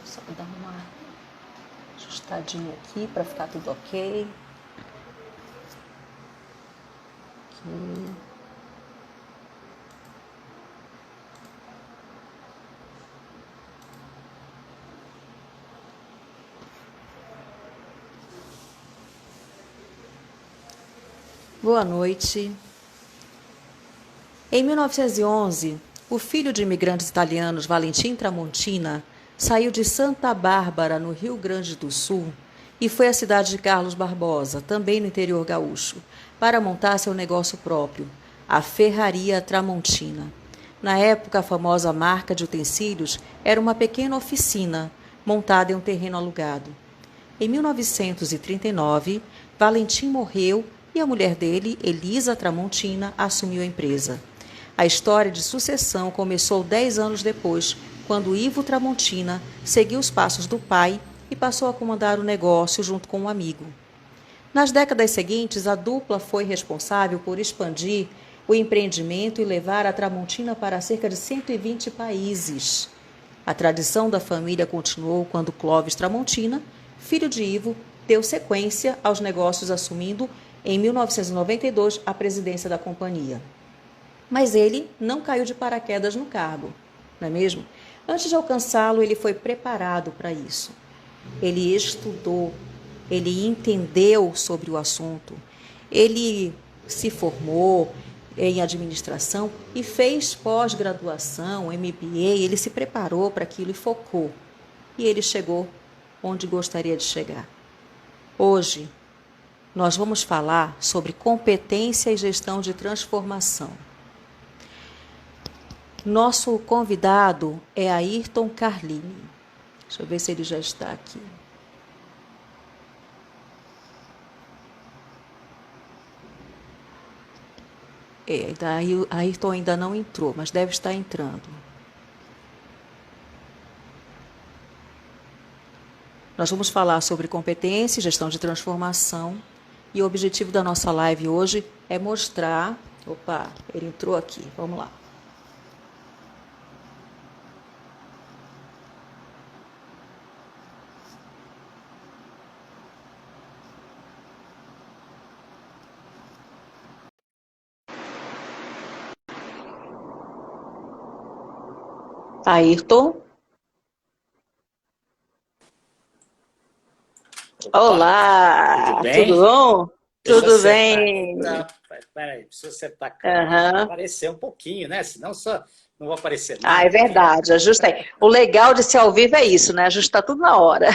Só dar uma ajustadinha aqui para ficar tudo ok. Aqui. Boa noite. Em 1911, o filho de imigrantes italianos Valentim Tramontina saiu de Santa Bárbara, no Rio Grande do Sul, e foi à cidade de Carlos Barbosa, também no interior gaúcho, para montar seu negócio próprio, a Ferraria Tramontina. Na época, a famosa marca de utensílios era uma pequena oficina, montada em um terreno alugado. Em 1939, Valentim morreu e a mulher dele, Elisa Tramontina, assumiu a empresa. A história de sucessão começou 10 anos depois, quando Ivo Tramontina seguiu os passos do pai e passou a comandar o negócio junto com um amigo. Nas décadas seguintes, a dupla foi responsável por expandir o empreendimento e levar a Tramontina para cerca de 120 países. A tradição da família continuou quando Clóvis Tramontina, filho de Ivo, deu sequência aos negócios, assumindo, em 1992, a presidência da companhia. Mas ele não caiu de paraquedas no cargo, não é mesmo? Antes de alcançá-lo, ele foi preparado para isso. Ele estudou, ele entendeu sobre o assunto, ele se formou em administração e fez pós-graduação, MBA, ele se preparou para aquilo e focou. E ele chegou onde gostaria de chegar. Hoje, nós vamos falar sobre competência e gestão de transformação. Nosso convidado é Ayrton Carlini. Deixa eu ver se ele já está aqui. Ayrton ainda não entrou, mas deve estar entrando. Nós vamos falar sobre competência e gestão de transformação. E o objetivo da nossa live hoje é mostrar... Opa, ele entrou aqui, vamos lá. Ayrton. Olá, Tudo bem? tudo bom? Tudo bem. Peraí, preciso acertar a câmera. Uhum. Aparecer um pouquinho, né? Senão só não vou aparecer nada. É verdade, ajusta aí. O legal de ser ao vivo é isso, né? Ajustar tudo na hora.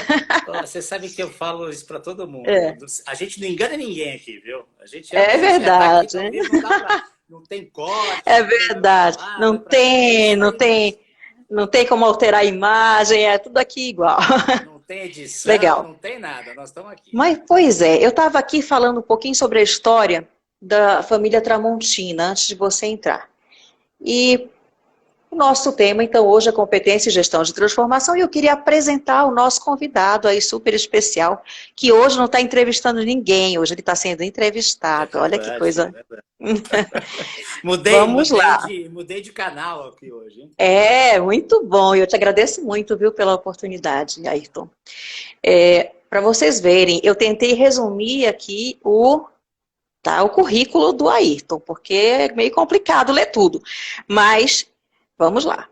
Você sabe que eu falo isso para todo mundo. É. A gente não engana ninguém aqui, viu? A gente É tá aqui verdade. ao vivo, não dá pra, não tem corte, É não tem verdade. palavra, Não é tem, isso não aí mesmo. tem, não tem como alterar a imagem, é tudo aqui igual. Não tem edição, Legal. não tem nada. Nós estamos aqui. Mas, pois é, eu estava aqui falando um pouquinho sobre a história da família Tramontina, antes de você entrar. E o nosso tema, então, hoje é competência e gestão de transformação, e eu queria apresentar o nosso convidado aí, super especial, que hoje não está entrevistando ninguém, hoje ele está sendo É entrevistado. Olha que verdade, é coisa. verdade. Vamos lá. Mudei de canal aqui hoje, hein? É, muito bom, eu te agradeço muito, viu, pela oportunidade, Ayrton. Para vocês verem, eu tentei resumir aqui o currículo do Ayrton, porque é meio complicado ler tudo, mas vamos lá.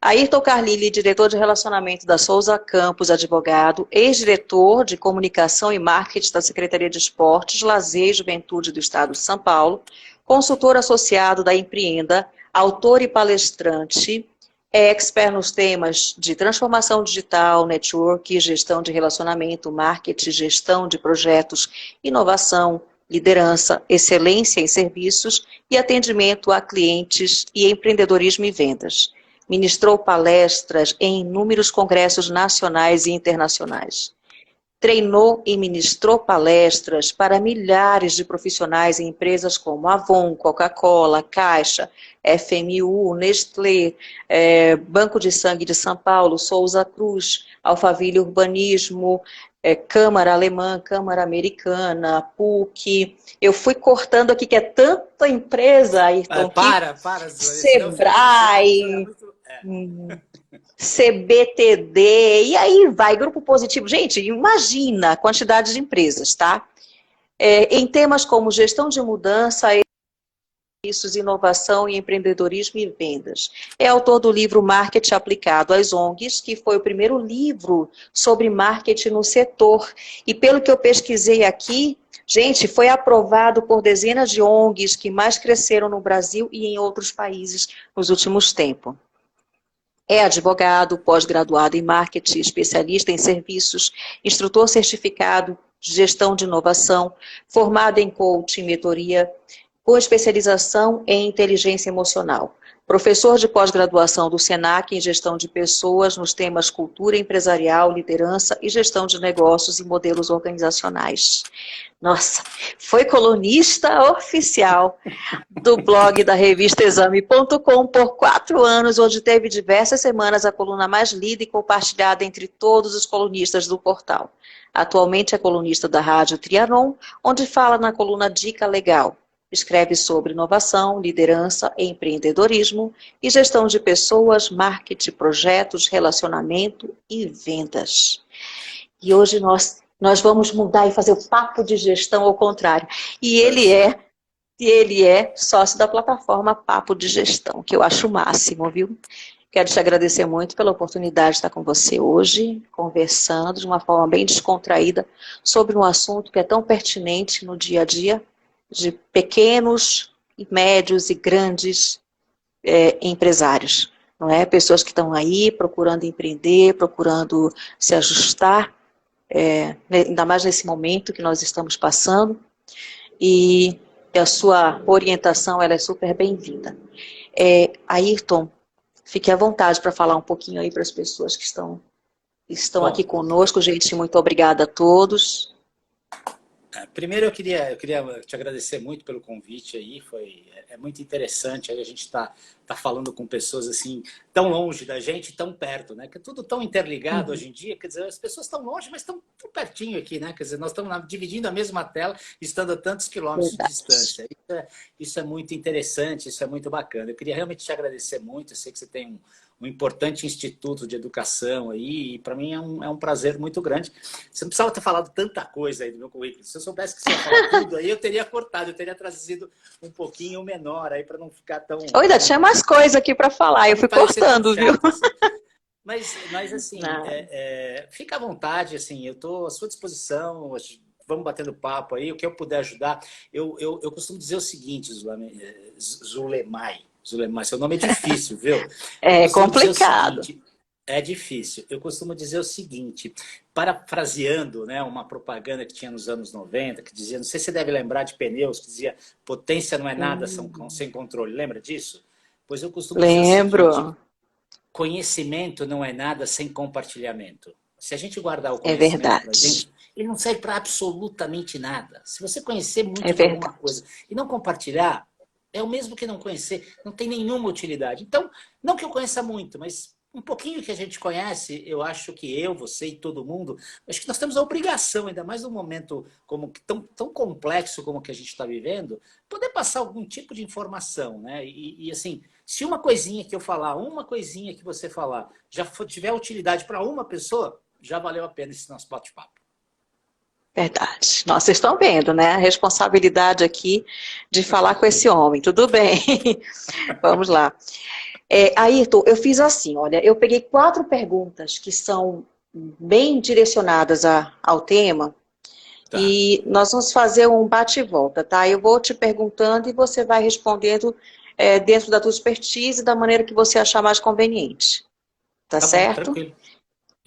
Ayrton Carlini, diretor de relacionamento da Souza Campos, advogado, ex-diretor de comunicação e marketing da Secretaria de Esportes, Lazer e Juventude do Estado de São Paulo, consultor associado da Empreenda, autor e palestrante, é expert nos temas de transformação digital, network, gestão de relacionamento, marketing, gestão de projetos, inovação, liderança, excelência em serviços e atendimento a clientes e empreendedorismo e vendas. Ministrou palestras em inúmeros congressos nacionais e internacionais. Treinou e ministrou palestras para milhares de profissionais em empresas como Avon, Coca-Cola, Caixa, FMU, Nestlé, Banco de Sangue de São Paulo, Souza Cruz, Alphaville Urbanismo, Câmara Alemã, Câmara Americana, PUC. Eu fui cortando aqui, que é tanta empresa, Ayrton, Para, senão fica Sebrae, muito... CBTD, e aí vai, Grupo Positivo. Gente, imagina a quantidade de empresas, tá? Em temas como gestão de mudança, serviços, inovação e empreendedorismo e vendas. É autor do livro Marketing Aplicado às ONGs, que foi o primeiro livro sobre marketing no setor. E pelo que eu pesquisei aqui, gente, foi aprovado por dezenas de ONGs que mais cresceram no Brasil e em outros países nos últimos tempos. É advogado, pós-graduado em marketing, especialista em serviços, instrutor certificado de gestão de inovação, formado em coaching, mentoria, com especialização em inteligência emocional. Professor de pós-graduação do SENAC em gestão de pessoas nos temas cultura empresarial, liderança e gestão de negócios e modelos organizacionais. Nossa, foi colunista oficial do blog da revista Exame.com por 4 anos, onde teve diversas semanas a coluna mais lida e compartilhada entre todos os colunistas do portal. Atualmente é colunista da Rádio Trianon, onde fala na coluna Dica Legal. Escreve sobre inovação, liderança, empreendedorismo e gestão de pessoas, marketing, projetos, relacionamento e vendas. E hoje nós vamos mudar e fazer o papo de gestão ao contrário. E ele é sócio da plataforma Papo de Gestão, que eu acho o máximo, viu? Quero te agradecer muito pela oportunidade de estar com você hoje, conversando de uma forma bem descontraída sobre um assunto que é tão pertinente no dia a dia de pequenos, médios e grandes empresários, não é? Pessoas que estão aí procurando empreender, procurando se ajustar, ainda mais nesse momento que nós estamos passando, e a sua orientação ela é super bem-vinda. Ayrton, fique à vontade para falar um pouquinho aí para as pessoas que estão aqui conosco. Gente, muito obrigada a todos. Primeiro eu queria te agradecer muito pelo convite aí, é muito interessante a gente tá falando com pessoas assim, tão longe da gente, tão perto, né? Que é tudo tão interligado hoje em dia, quer dizer, as pessoas estão longe, mas estão tão pertinho aqui, né? Quer dizer, nós estamos dividindo a mesma tela, estando a tantos quilômetros de distância. Isso é muito interessante, isso é muito bacana. Eu queria realmente te agradecer muito, eu sei que você tem um importante instituto de educação aí, e para mim é um prazer muito grande. Você não precisava ter falado tanta coisa aí do meu currículo. Se eu soubesse que você ia falar tudo aí, eu teria cortado, eu teria trazido um pouquinho menor aí para não ficar tão... Ainda tinha mais coisa aqui para falar, eu fui cortando, viu? Assim. Mas assim, fica à vontade, assim, eu estou à sua disposição, vamos batendo papo aí, o que eu puder ajudar. Eu costumo dizer o seguinte, Zulemai, seu nome é difícil, viu? É complicado. É difícil. Eu costumo dizer o seguinte, parafraseando, né, uma propaganda que tinha nos anos 90, que dizia, não sei se você deve lembrar de pneus, que dizia, potência não é nada sem controle. Lembra disso? Pois eu costumo dizer o seguinte, conhecimento não é nada sem compartilhamento. Se a gente guardar o conhecimento pra gente, ele não serve para absolutamente nada. Se você conhecer muito de alguma coisa e não compartilhar, é o mesmo que não conhecer, não tem nenhuma utilidade. Então, não que eu conheça muito, mas um pouquinho que a gente conhece, eu acho que eu, você e todo mundo, acho que nós temos a obrigação, ainda mais num momento tão complexo como o que a gente está vivendo, poder passar algum tipo de informação, né? E assim, se uma coisinha que eu falar, uma coisinha que você falar, já tiver utilidade para uma pessoa, já valeu a pena esse nosso bate-papo. Verdade. Nossa, vocês estão vendo, né? A responsabilidade aqui de falar com esse homem. Tudo bem. Vamos lá. Ayrton, eu fiz assim, olha, eu peguei 4 perguntas que são bem direcionadas ao tema, e nós vamos fazer um bate e volta, tá? Eu vou te perguntando e você vai respondendo dentro da tua expertise, da maneira que você achar mais conveniente. Tá certo? Bom, tranquilo.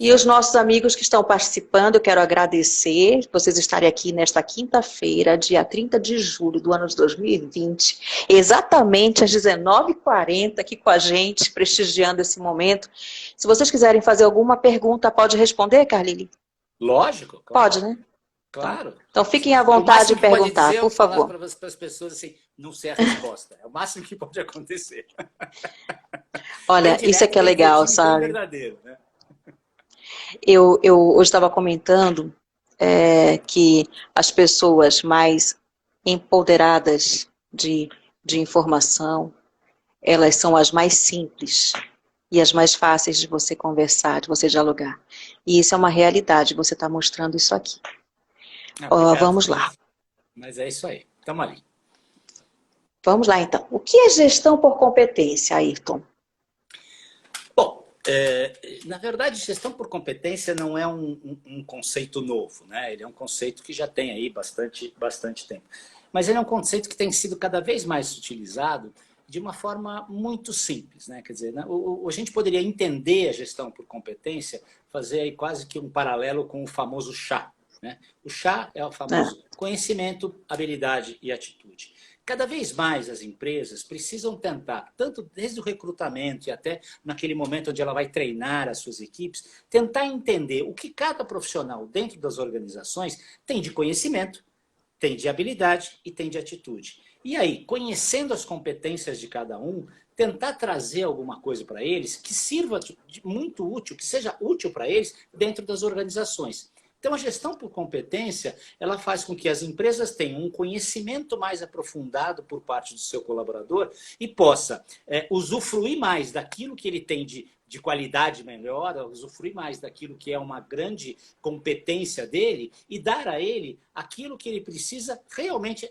E os nossos amigos que estão participando, eu quero agradecer vocês estarem aqui nesta quinta-feira, dia 30 de julho do ano de 2020, exatamente às 19h40, aqui com a gente, prestigiando esse momento. Se vocês quiserem fazer alguma pergunta, pode responder, Carlile? Lógico. Claro. Pode, né? Claro. Então fiquem à vontade de perguntar, por favor. Para as pessoas assim, não sei a resposta. É o máximo que pode acontecer. Olha, isso é que é legal, sabe? Verdadeiro, né? Eu hoje estava comentando que as pessoas mais empoderadas de informação, elas são as mais simples e as mais fáceis de você conversar, de você dialogar. E isso é uma realidade, você está mostrando isso aqui. Obrigado. Vamos lá. Mas é isso aí, estamos ali. Vamos lá, então. O que é gestão por competência, Ayrton? Bom, na verdade, gestão por competência não é um conceito novo, né? Ele é um conceito que já tem aí bastante tempo. Mas ele é um conceito que tem sido cada vez mais utilizado de uma forma muito simples, né? Quer dizer, a gente poderia entender a gestão por competência, fazer aí quase que um paralelo com o famoso chá, né? O chá é o famoso conhecimento, habilidade e atitude. Cada vez mais as empresas precisam tentar, tanto desde o recrutamento e até naquele momento onde ela vai treinar as suas equipes, tentar entender o que cada profissional dentro das organizações tem de conhecimento, tem de habilidade e tem de atitude. E aí, conhecendo as competências de cada um, tentar trazer alguma coisa para eles que sirva de muito útil, que seja útil para eles dentro das organizações. Então, a gestão por competência, ela faz com que as empresas tenham um conhecimento mais aprofundado por parte do seu colaborador e possa usufruir mais daquilo que ele tem de qualidade melhor, usufruir mais daquilo que é uma grande competência dele e dar a ele aquilo que ele precisa realmente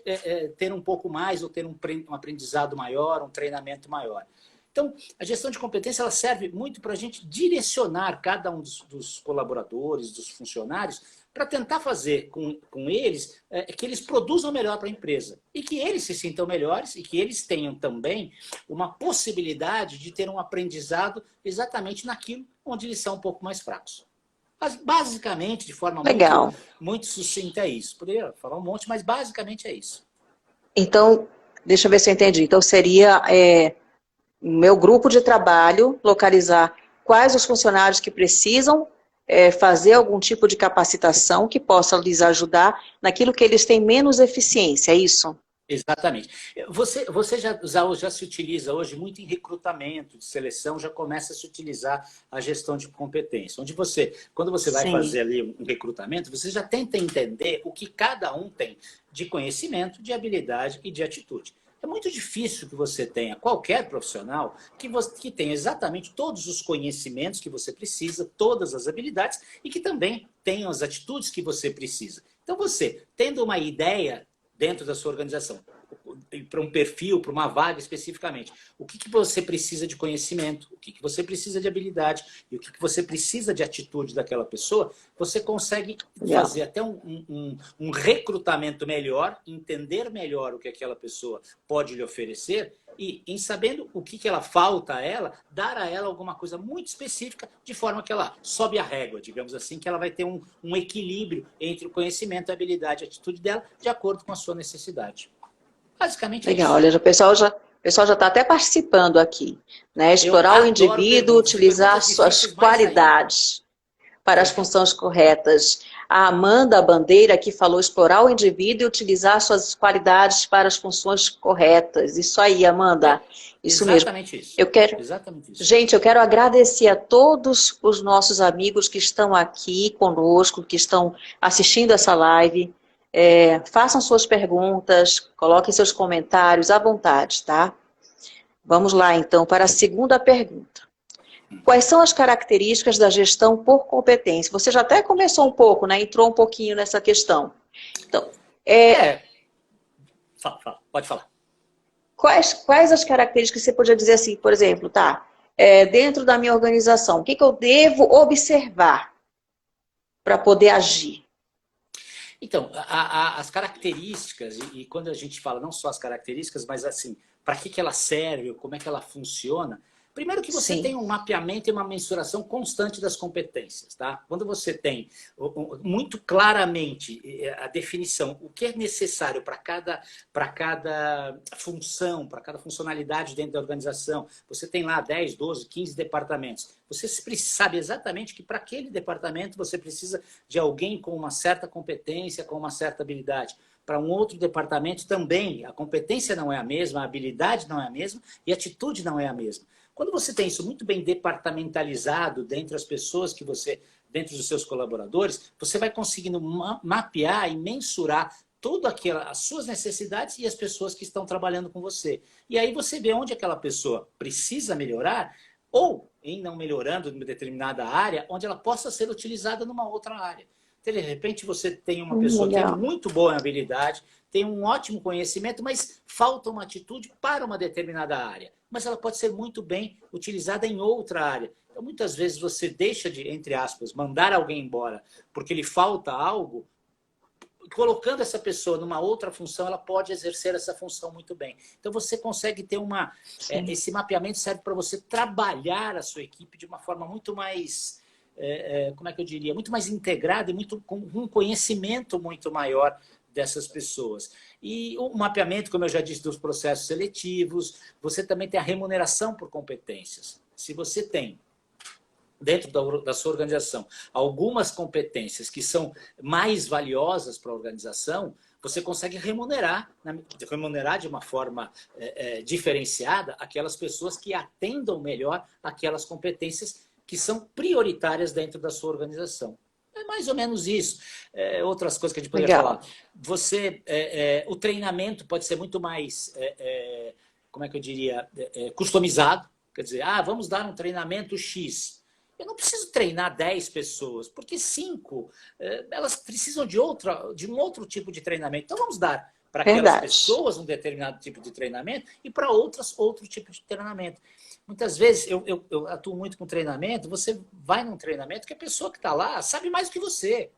ter um pouco mais ou ter um aprendizado maior, um treinamento maior. Então, a gestão de competência ela serve muito para a gente direcionar cada um dos colaboradores, dos funcionários, para tentar fazer com eles que eles produzam melhor para a empresa. E que eles se sintam melhores e que eles tenham também uma possibilidade de ter um aprendizado exatamente naquilo onde eles são um pouco mais fracos. Mas, basicamente, de forma muito sucinta, é isso. Poderia falar um monte, mas basicamente é isso. Então, deixa eu ver se eu entendi. Então, seria meu grupo de trabalho localizar quais os funcionários que precisam fazer algum tipo de capacitação que possa lhes ajudar naquilo que eles têm menos eficiência, é isso? Exatamente. Você já se utiliza hoje muito em recrutamento, de seleção, já começa a se utilizar a gestão de competência. Onde quando você vai fazer ali um recrutamento, você já tenta entender o que cada um tem de conhecimento, de habilidade e de atitude. É muito difícil que você tenha qualquer profissional que tenha exatamente todos os conhecimentos que você precisa, todas as habilidades e que também tenha as atitudes que você precisa. Então você, tendo uma ideia dentro da sua organização, para um perfil, para uma vaga especificamente, o que você precisa de conhecimento, o que você precisa de habilidade e o que você precisa de atitude daquela pessoa, você consegue fazer até um recrutamento melhor, entender melhor o que aquela pessoa pode lhe oferecer e, em sabendo o que ela falta a ela, dar a ela alguma coisa muito específica, de forma que ela sobe a régua, digamos assim, que ela vai ter um equilíbrio entre o conhecimento, a habilidade e a atitude dela, de acordo com a sua necessidade. Basicamente é isso. Legal, olha, o pessoal já está até participando aqui, né? Explorar o indivíduo, utilizar suas qualidades para as funções corretas. A Amanda Bandeira aqui falou explorar o indivíduo e utilizar suas qualidades para as funções corretas. Isso aí, Amanda. Isso Exatamente mesmo. Isso. Exatamente isso. Gente, eu quero agradecer a todos os nossos amigos que estão aqui conosco, que estão assistindo essa live. Façam suas perguntas, coloquem seus comentários à vontade, tá? Vamos lá, então, para a segunda pergunta. Quais são as características da gestão por competência? Você já até começou um pouco, né? Entrou um pouquinho nessa questão. Então, Pode falar. Quais as características que você podia dizer assim, por exemplo, tá? Dentro da minha organização, o que eu devo observar para poder agir? Então, as características, e quando a gente fala não só as características, mas assim, para que ela serve, como é que ela funciona, primeiro que você tem um mapeamento e uma mensuração constante das competências, tá? Quando você tem muito claramente a definição, o que é necessário para cada função, para cada funcionalidade dentro da organização, você tem lá 10, 12, 15 departamentos. Você sabe exatamente que para aquele departamento você precisa de alguém com uma certa competência, com uma certa habilidade. Para um outro departamento também, a competência não é a mesma, a habilidade não é a mesma e a atitude não é a mesma. Quando você tem isso muito bem departamentalizado dentre as pessoas que você dentro dos seus colaboradores, você vai conseguindo mapear e mensurar todas as suas necessidades e as pessoas que estão trabalhando com você. E aí você vê onde aquela pessoa precisa melhorar ou, em não melhorando em uma determinada área, onde ela possa ser utilizada numa outra área. Então, de repente, você tem uma pessoa que é muito boa em habilidade, tem um ótimo conhecimento, mas falta uma atitude para uma determinada área. Mas ela pode ser muito bem utilizada em outra área. Então, muitas vezes você deixa de, entre aspas, mandar alguém embora porque lhe falta algo. Colocando essa pessoa numa outra função, ela pode exercer essa função muito bem. Então, você consegue ter esse mapeamento serve para você trabalhar a sua equipe de uma forma muito mais, como é que eu diria, muito mais integrada e com um conhecimento muito maior dessas pessoas. E o mapeamento, como eu já disse, dos processos seletivos, você também tem a remuneração por competências. Se você tem dentro da sua organização, algumas competências que são mais valiosas para a organização, você consegue remunerar de uma forma diferenciada aquelas pessoas que atendam melhor aquelas competências que são prioritárias dentro da sua organização. É mais ou menos isso. Outras coisas que a gente poderia falar. O treinamento pode ser muito mais, como é que eu diria, customizado. Quer dizer, vamos dar um treinamento X. Eu não preciso treinar 10 pessoas, porque 5, elas precisam de um outro tipo de treinamento. Então, vamos dar para aquelas pessoas um determinado tipo de treinamento e para outras outro tipo de treinamento. Muitas vezes, eu atuo muito com treinamento, você vai num treinamento que a pessoa que está lá sabe mais do que você.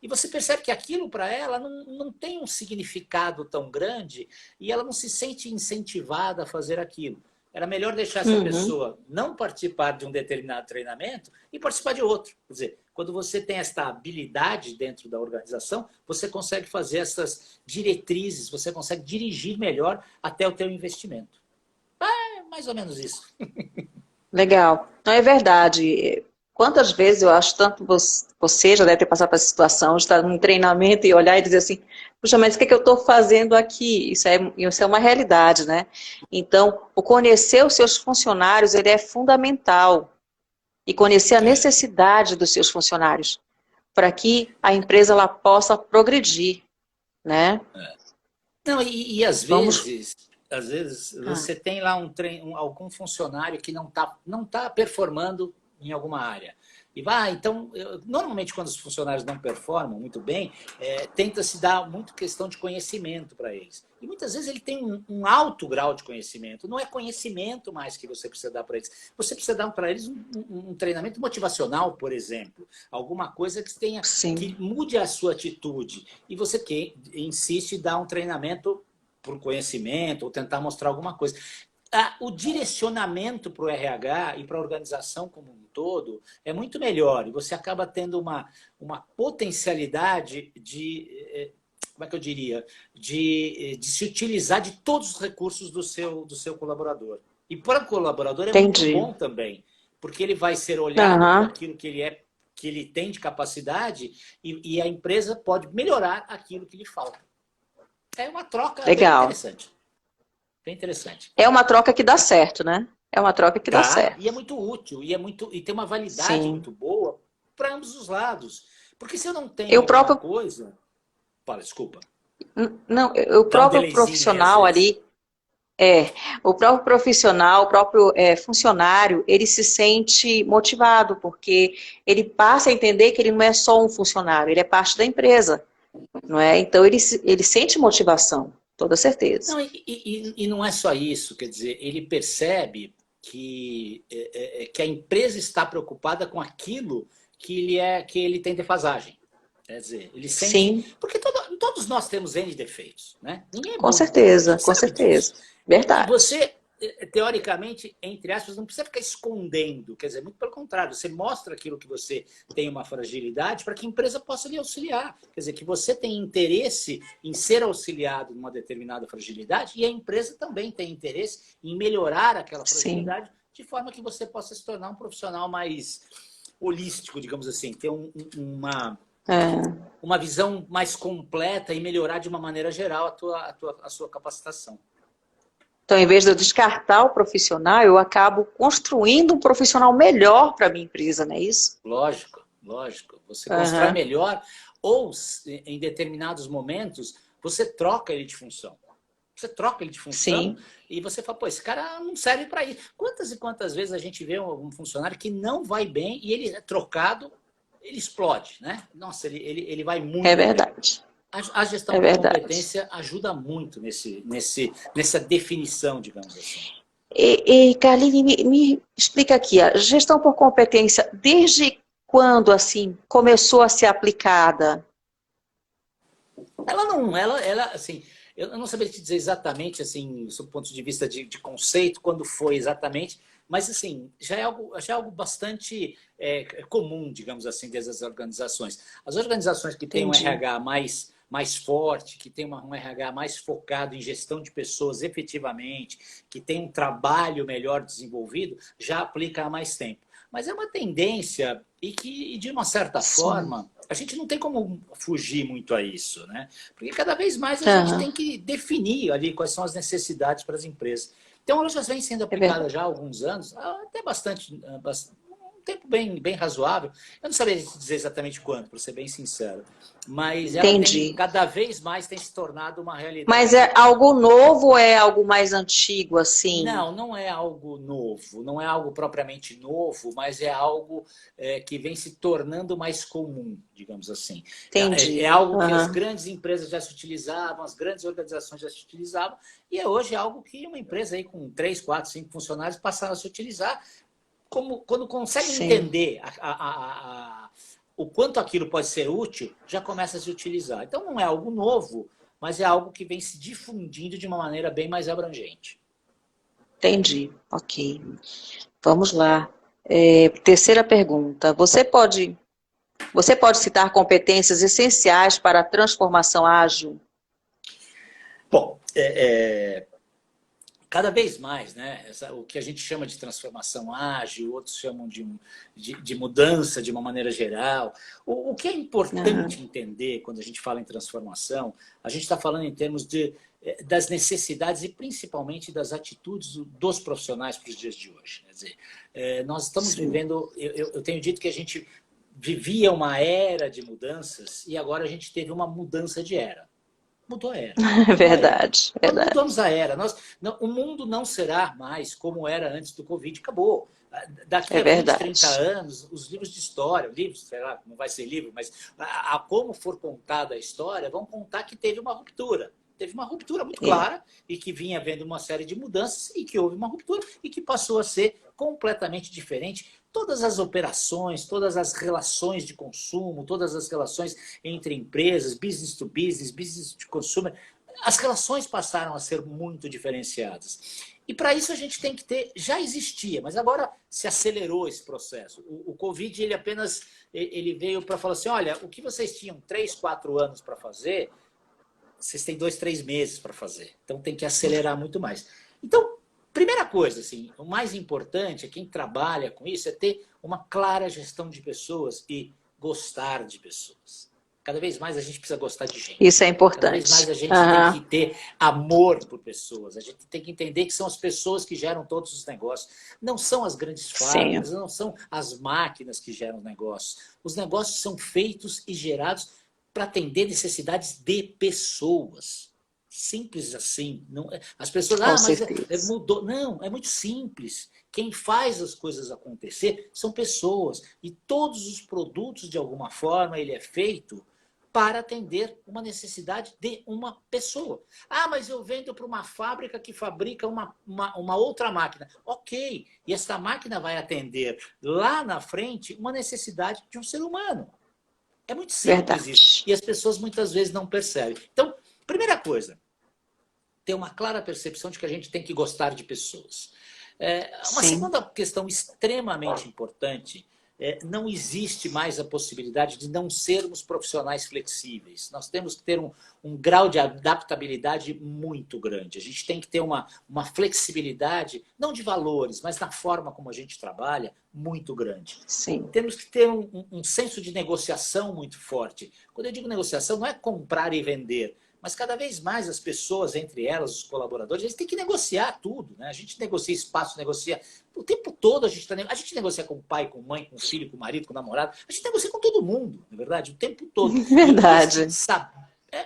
E você percebe que aquilo para ela não tem um significado tão grande e ela não se sente incentivada a fazer aquilo. Era melhor deixar essa pessoa não participar de um determinado treinamento e participar de outro. Quer dizer, quando você tem essa habilidade dentro da organização, você consegue fazer essas diretrizes, você consegue dirigir melhor até o teu investimento. É mais ou menos isso. Legal. Não é verdade. Quantas vezes eu acho, tanto você já deve ter passado por essa situação, de estar num treinamento e olhar e dizer assim, puxa, mas o que eu estou fazendo aqui? Isso é uma realidade, né? Então, o conhecer os seus funcionários, ele é fundamental. E conhecer a necessidade dos seus funcionários, para que a empresa ela possa progredir, né? Não, e às vezes você tem lá algum funcionário que não tá performando em alguma área. E então, normalmente quando os funcionários não performam muito bem, tenta-se dar muito questão de conhecimento para eles. E muitas vezes ele tem um alto grau de conhecimento. Não é conhecimento mais que você precisa dar para eles. Você precisa dar para eles um treinamento motivacional, por exemplo. Alguma coisa que mude a sua atitude. E você insiste em dar um treinamento por conhecimento ou tentar mostrar alguma coisa. O direcionamento para o RH e para a organização como um todo é muito melhor. E você acaba tendo uma potencialidade de, como é que eu diria, de se utilizar de todos os recursos do seu colaborador. E para o colaborador é muito bom também, porque ele vai ser olhado por aquilo que ele tem de capacidade e a empresa pode melhorar aquilo que lhe falta. É uma troca bem interessante. Bem interessante. É uma troca que dá certo, né? É uma troca que dá certo. E é muito útil, e tem uma validade muito boa para ambos os lados. Porque se eu não tenho alguma coisa... Fala, desculpa. Não, o próprio profissional ali... o próprio profissional, o próprio funcionário, ele se sente motivado, porque ele passa a entender que ele não é só um funcionário, ele é parte da empresa, não é? Então ele sente motivação. Toda certeza. Não, e não é só isso, quer dizer, ele percebe que a empresa está preocupada com aquilo que ele tem defasagem. Quer dizer, ele sente... Sim. Porque todos nós temos N defeitos, né? Ninguém é com certeza, com certeza. Verdade. E você, teoricamente, entre aspas, não precisa ficar escondendo. Quer dizer, muito pelo contrário, você mostra aquilo que você tem uma fragilidade para que a empresa possa lhe auxiliar. Quer dizer, que você tem interesse em ser auxiliado numa determinada fragilidade e a empresa também tem interesse em melhorar aquela fragilidade de forma que você possa se tornar um profissional mais holístico, digamos assim, ter uma visão mais completa e melhorar de uma maneira geral a sua capacitação. Então, em vez de eu descartar o profissional, eu acabo construindo um profissional melhor para a minha empresa, não é isso? Lógico, lógico. Você constrói melhor ou, em determinados momentos, você troca ele de função. Você troca ele de função Sim. e você fala, pô, esse cara não serve para isso. Quantas e quantas vezes a gente vê um funcionário que não vai bem e ele é trocado, ele explode, né? Nossa, ele vai É muito bem. verdade. A gestão É por verdade. competência ajuda muito nessa definição, digamos assim. Carline, me explica aqui, a gestão por competência, desde quando, assim, começou a ser aplicada? Ela não, ela assim, eu não saberia te dizer exatamente, assim, do ponto de vista de conceito, quando foi exatamente, mas, assim, já é algo bastante comum, digamos assim, dessas organizações. As organizações que têm um Entendi. RH mais forte, que tem um RH mais focado em gestão de pessoas efetivamente, que tem um trabalho melhor desenvolvido, já aplica há mais tempo. Mas é uma tendência e de uma certa Sim. forma, a gente não tem como fugir muito a isso, né? Porque cada vez mais a gente Aham, tem que definir ali quais são as necessidades para as empresas. Então, ela já vem sendo é aplicada verdade. já há alguns anos, até um tempo bem razoável. Eu não saberia dizer exatamente quando, para ser bem sincero. Mas ela tem, Entendi. cada vez mais tem se tornado uma Mas realidade. é algo novo ou é algo mais antigo, assim? Não, não é algo novo, não é algo propriamente novo, mas é algo que vem se tornando mais comum, digamos assim. É Entendi. algo que as Aham. grandes empresas já se utilizavam, as grandes organizações já se utilizavam, e hoje é algo que uma empresa aí com 3, 4, 5 funcionários passaram a se utilizar, quando conseguem Sim, entender o quanto aquilo pode ser útil, já começa a se utilizar. Então não é algo novo, mas é algo que vem se difundindo de uma maneira bem mais abrangente. entendi. Ok. Vamos lá. Terceira pergunta. Você pode citar competências essenciais para a transformação ágil? Bom, cada vez mais, né, o que a gente chama de transformação ágil, outros chamam de mudança de uma maneira geral. O que é Aham. importante entender quando a gente fala em transformação, a gente está falando em termos das necessidades e principalmente das atitudes dos profissionais para os dias de hoje. Quer dizer, nós estamos Sim, vivendo, eu tenho dito que a gente vivia uma era de mudanças e agora a gente teve uma mudança de era. Mudou a era. é Mudou a era. verdade, Nós verdade. mudamos a era. O mundo não será mais como era antes do Covid. Acabou. Daqui É a 20, 30 verdade. anos, os livros de história, livros, sei lá, não vai ser livro, mas a como for contada a história, vão contar que teve uma ruptura. Teve uma ruptura muito É. clara e que vinha havendo uma série de mudanças e que houve uma ruptura e que passou a ser completamente diferente. Todas as operações, todas as relações de consumo, todas as relações entre empresas, business to consumer, as relações passaram a ser muito diferenciadas. E para isso a gente tem que ter, já existia, mas agora se acelerou esse processo. O Covid ele apenas ele veio para falar assim, olha, o que vocês tinham 3, 4 anos para fazer, vocês têm 2, 3 meses para fazer. Então tem que acelerar muito mais. Então, primeira coisa, assim, o mais importante é quem trabalha com isso é ter uma clara gestão de pessoas e gostar de pessoas. Cada vez mais a gente precisa gostar de Isso gente. é Cada vez mais importante. a gente tem que Aham. ter amor por pessoas. A gente tem que entender que são as pessoas que geram todos os negócios. Não são as grandes Sim, fábricas, não são as máquinas que geram negócios. Os negócios são feitos e gerados para atender necessidades de pessoas. Simples assim. Não, as pessoas, com mas certeza. mudou. Não, é muito simples. Quem faz as coisas acontecer são pessoas. E todos os produtos, de alguma forma, ele é feito para atender uma necessidade de uma pessoa. Ah, mas eu vendo para uma fábrica que fabrica uma outra máquina. Ok, e esta máquina vai atender lá na frente uma necessidade de um ser humano. É muito simples isso. Verdade. E as pessoas muitas vezes não percebem. Então, primeira coisa, ter uma clara percepção de que a gente tem que gostar de pessoas. Uma Sim. segunda questão extremamente importante não existe mais a possibilidade de não sermos profissionais flexíveis. Nós temos que ter um grau de adaptabilidade muito grande. A gente tem que ter uma flexibilidade, não de valores, mas na forma como a gente trabalha, muito grande. Sim. Temos que ter um senso de negociação muito forte. Quando eu digo negociação, não é comprar e vender, mas cada vez mais as pessoas, entre elas, os colaboradores, eles têm que negociar tudo, né? A gente negocia espaço, negocia o tempo todo, a gente negocia com o pai, com a mãe, com o filho, com o marido, com o namorado, a gente negocia com todo mundo, na verdade, o tempo todo. Verdade.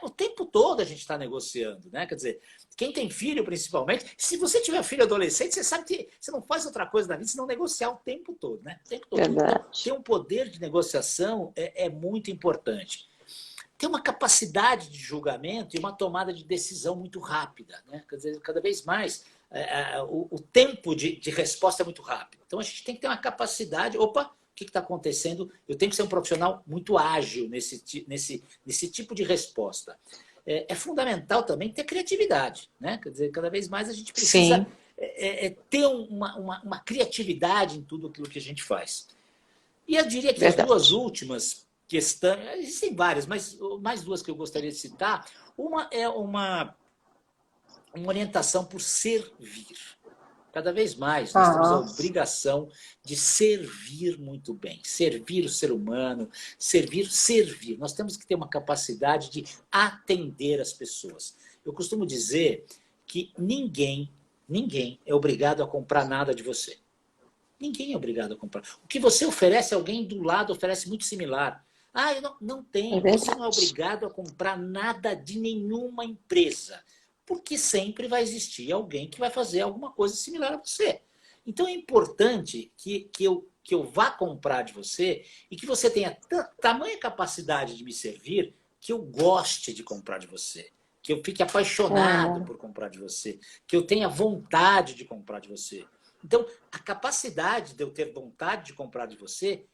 O tempo todo a gente está negociando, né? Quer dizer, quem tem filho, principalmente, se você tiver filho adolescente, você sabe que você não faz outra coisa na vida senão negociar o tempo todo, né? O tempo todo. Verdade. Então, ter um poder de negociação é muito importante. Ter uma capacidade de julgamento e uma tomada de decisão muito rápida, né? Quer dizer, cada vez mais o tempo de resposta é muito rápido. Então, a gente tem que ter uma capacidade... Opa, o que está acontecendo? Eu tenho que ser um profissional muito ágil nesse tipo de resposta. É fundamental também ter criatividade, né? Quer dizer, cada vez mais a gente precisa ter uma criatividade em tudo aquilo que a gente faz. E eu diria que Verdade. as duas últimas questões, existem várias, mas mais duas que eu gostaria de citar. Uma é uma orientação por servir. Cada vez mais nós temos a obrigação de servir muito bem, servir o ser humano, servir. Nós temos que ter uma capacidade de atender as pessoas. Eu costumo dizer que ninguém é obrigado a comprar nada de você. Ninguém é obrigado a comprar. O que você oferece, alguém do lado oferece muito similar. Eu não tenho. Você não é obrigado a comprar nada de nenhuma empresa. Porque sempre vai existir alguém que vai fazer alguma coisa similar a você. Então é importante que eu vá comprar de você e que você tenha tamanha capacidade de me servir que eu goste de comprar de você. Que eu fique apaixonado por comprar de você. Que eu tenha vontade de comprar de você. Então, a capacidade de eu ter vontade de comprar de você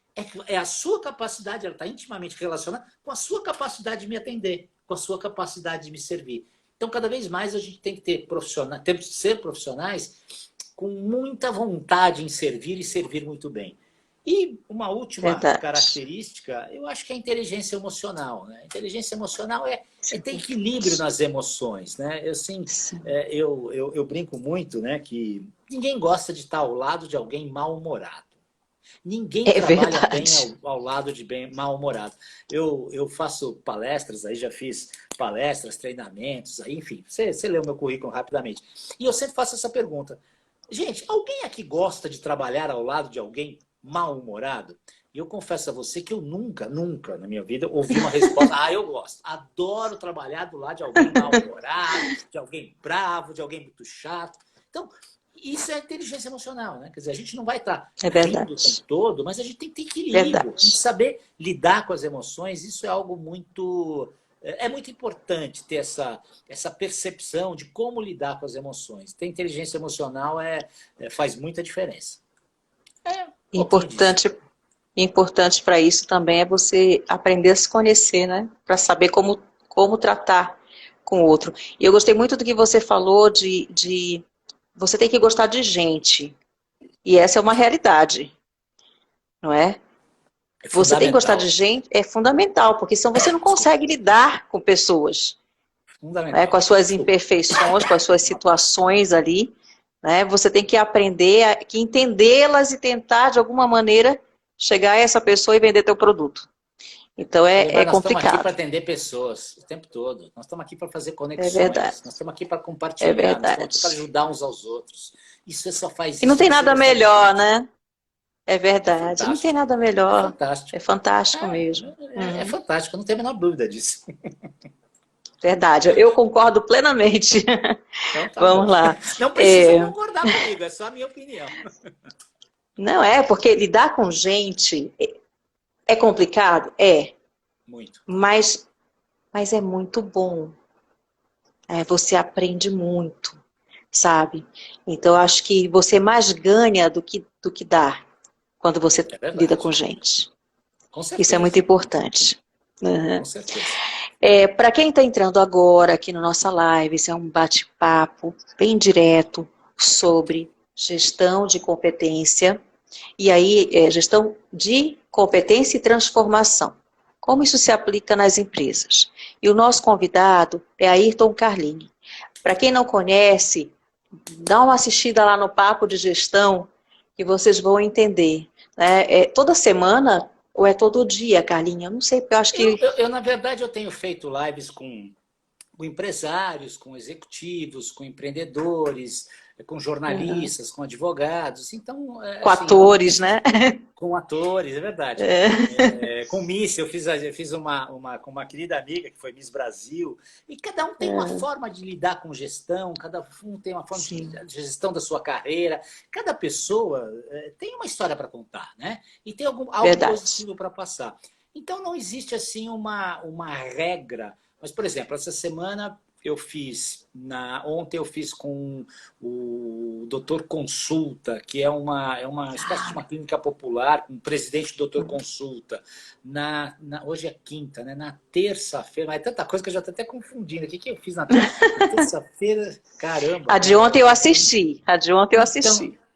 é a sua capacidade, ela está intimamente relacionada com a sua capacidade de me atender, com a sua capacidade de me servir. Então, cada vez mais a gente tem que temos que ser profissionais com muita vontade em servir e servir muito bem. E uma última característica, eu acho que é a inteligência emocional, né? A inteligência emocional é ter equilíbrio nas emoções, né? Eu brinco muito, né, que ninguém gosta de estar ao lado de alguém mal-humorado. Ninguém trabalha bem ao lado de bem mal-humorado. Eu faço palestras, aí já fiz palestras, treinamentos, aí, enfim, você lê o meu currículo rapidamente. E eu sempre faço essa pergunta. Gente, alguém aqui gosta de trabalhar ao lado de alguém mal-humorado? E eu confesso a você que eu nunca na minha vida ouvi uma resposta. Eu gosto. Adoro trabalhar do lado de alguém mal-humorado, de alguém bravo, de alguém muito chato. Então, isso é inteligência emocional, né? Quer dizer, a gente não vai estar rindo o tempo todo, mas a gente tem que ter equilíbrio. A gente saber lidar com as emoções, isso é algo muito... É muito importante ter essa percepção de como lidar com as emoções. Ter inteligência emocional faz muita diferença. Importante para isso também é você aprender a se conhecer, né? Para saber como tratar com o outro. E eu gostei muito do que você falou de você tem que gostar de gente. E essa é uma realidade, não é? Você tem que gostar de gente, é fundamental, porque senão você não consegue lidar com pessoas. Né, com as suas imperfeições, com as suas situações ali. Né, você tem que aprender a entendê-las e tentar, de alguma maneira, chegar a essa pessoa e vender teu produto. Então é complicado. Nós estamos aqui para atender pessoas o tempo todo. Nós estamos aqui para fazer conexões. É verdade. Nós estamos aqui para compartilhar. É verdade. Nós estamos aqui para ajudar uns aos outros. Isso só faz isso. E não tem nada melhor, né? É verdade. É não tem nada melhor. É fantástico. É fantástico mesmo. É fantástico, não tenho a menor dúvida disso. Verdade, eu concordo plenamente. Então, Vamos lá. Não precisa concordar comigo, é só a minha opinião. Não porque lidar com gente é complicado? Muito. Mas é muito bom. Você aprende muito, sabe? Então, eu acho que você mais ganha do que dá quando você lida com gente. Com certeza. Isso é muito importante. Com certeza. Para quem está entrando agora aqui na nossa live, esse é um bate-papo bem direto sobre gestão de competência. E aí, gestão de competência e transformação. Como isso se aplica nas empresas? E o nosso convidado é Ayrton Carlini. Para quem não conhece, dá uma assistida lá no Papo de Gestão que vocês vão entender. Né? Toda semana ou é todo dia, Carlinha? Eu não sei, porque eu acho que... Na verdade, eu tenho feito lives com com empresários, com executivos, com empreendedores, com jornalistas, com advogados. Então, Com assim, atores, né? com atores, é verdade. Com Miss, eu fiz com uma querida amiga que foi Miss Brasil. E cada um tem uma forma de lidar com gestão, cada um tem uma forma Sim. de gestão da sua carreira. Cada pessoa tem uma história para contar, né? E tem algo Verdade. positivo para passar. Então, não existe assim uma regra. Mas, por exemplo, essa semana ontem eu fiz com o Doutor Consulta, que é uma espécie de uma clínica popular, com o presidente do Doutor Consulta. Hoje é quinta, né? Na terça-feira, mas é tanta coisa que eu já estou até confundindo. O que eu fiz na terça-feira? Caramba! A de ontem eu assisti.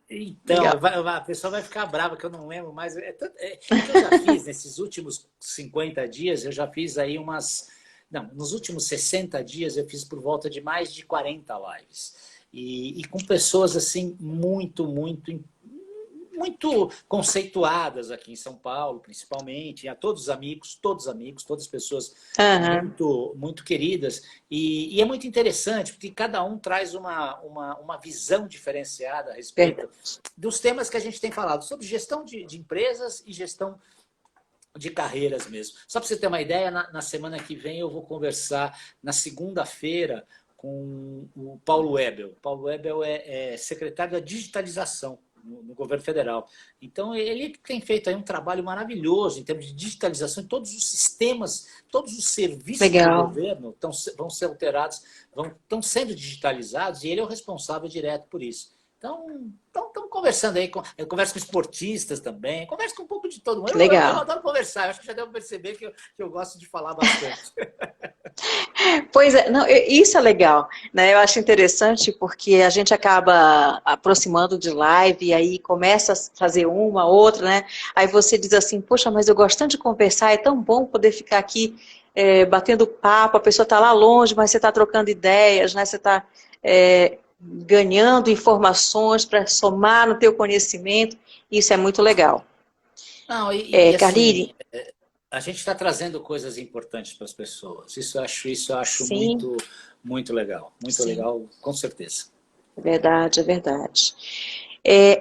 Então, a pessoa vai ficar brava que eu não lembro mais. Que eu já fiz nesses últimos 50 dias, eu já fiz aí Não, nos últimos 60 dias eu fiz por volta de mais de 40 lives. E com pessoas assim muito conceituadas aqui em São Paulo, principalmente. A todos amigos, todas pessoas muito queridas. E é muito interessante, porque cada um traz uma visão diferenciada a respeito dos temas que a gente tem falado, sobre gestão de empresas e gestão de carreiras mesmo. Só para você ter uma ideia, na semana que vem eu vou conversar na segunda-feira com o Paulo Webel. Paulo Webel é secretário da digitalização no governo federal. Então, ele tem feito aí um trabalho maravilhoso em termos de digitalização de todos os sistemas, todos os serviços do governo vão ser alterados, estão sendo digitalizados, e ele é o responsável direto por isso. Então, estamos conversando aí, eu converso com esportistas também, converso com um pouco de todo mundo. Legal. Eu adoro conversar, eu acho que já deve perceber que eu gosto de falar bastante. Pois é, não, isso é legal, né? Eu acho interessante porque a gente acaba aproximando de live e aí começa a fazer uma, outra, né? Aí você diz assim, poxa, mas eu gosto tanto de conversar, é tão bom poder ficar aqui batendo papo, a pessoa está lá longe, mas você está trocando ideias, né? Você está ganhando informações para somar no teu conhecimento, isso é muito legal. Não, assim, Carlyle, a gente está trazendo coisas importantes para as pessoas. Isso eu acho sim, muito legal. Muito sim. legal, com certeza. É verdade, é verdade.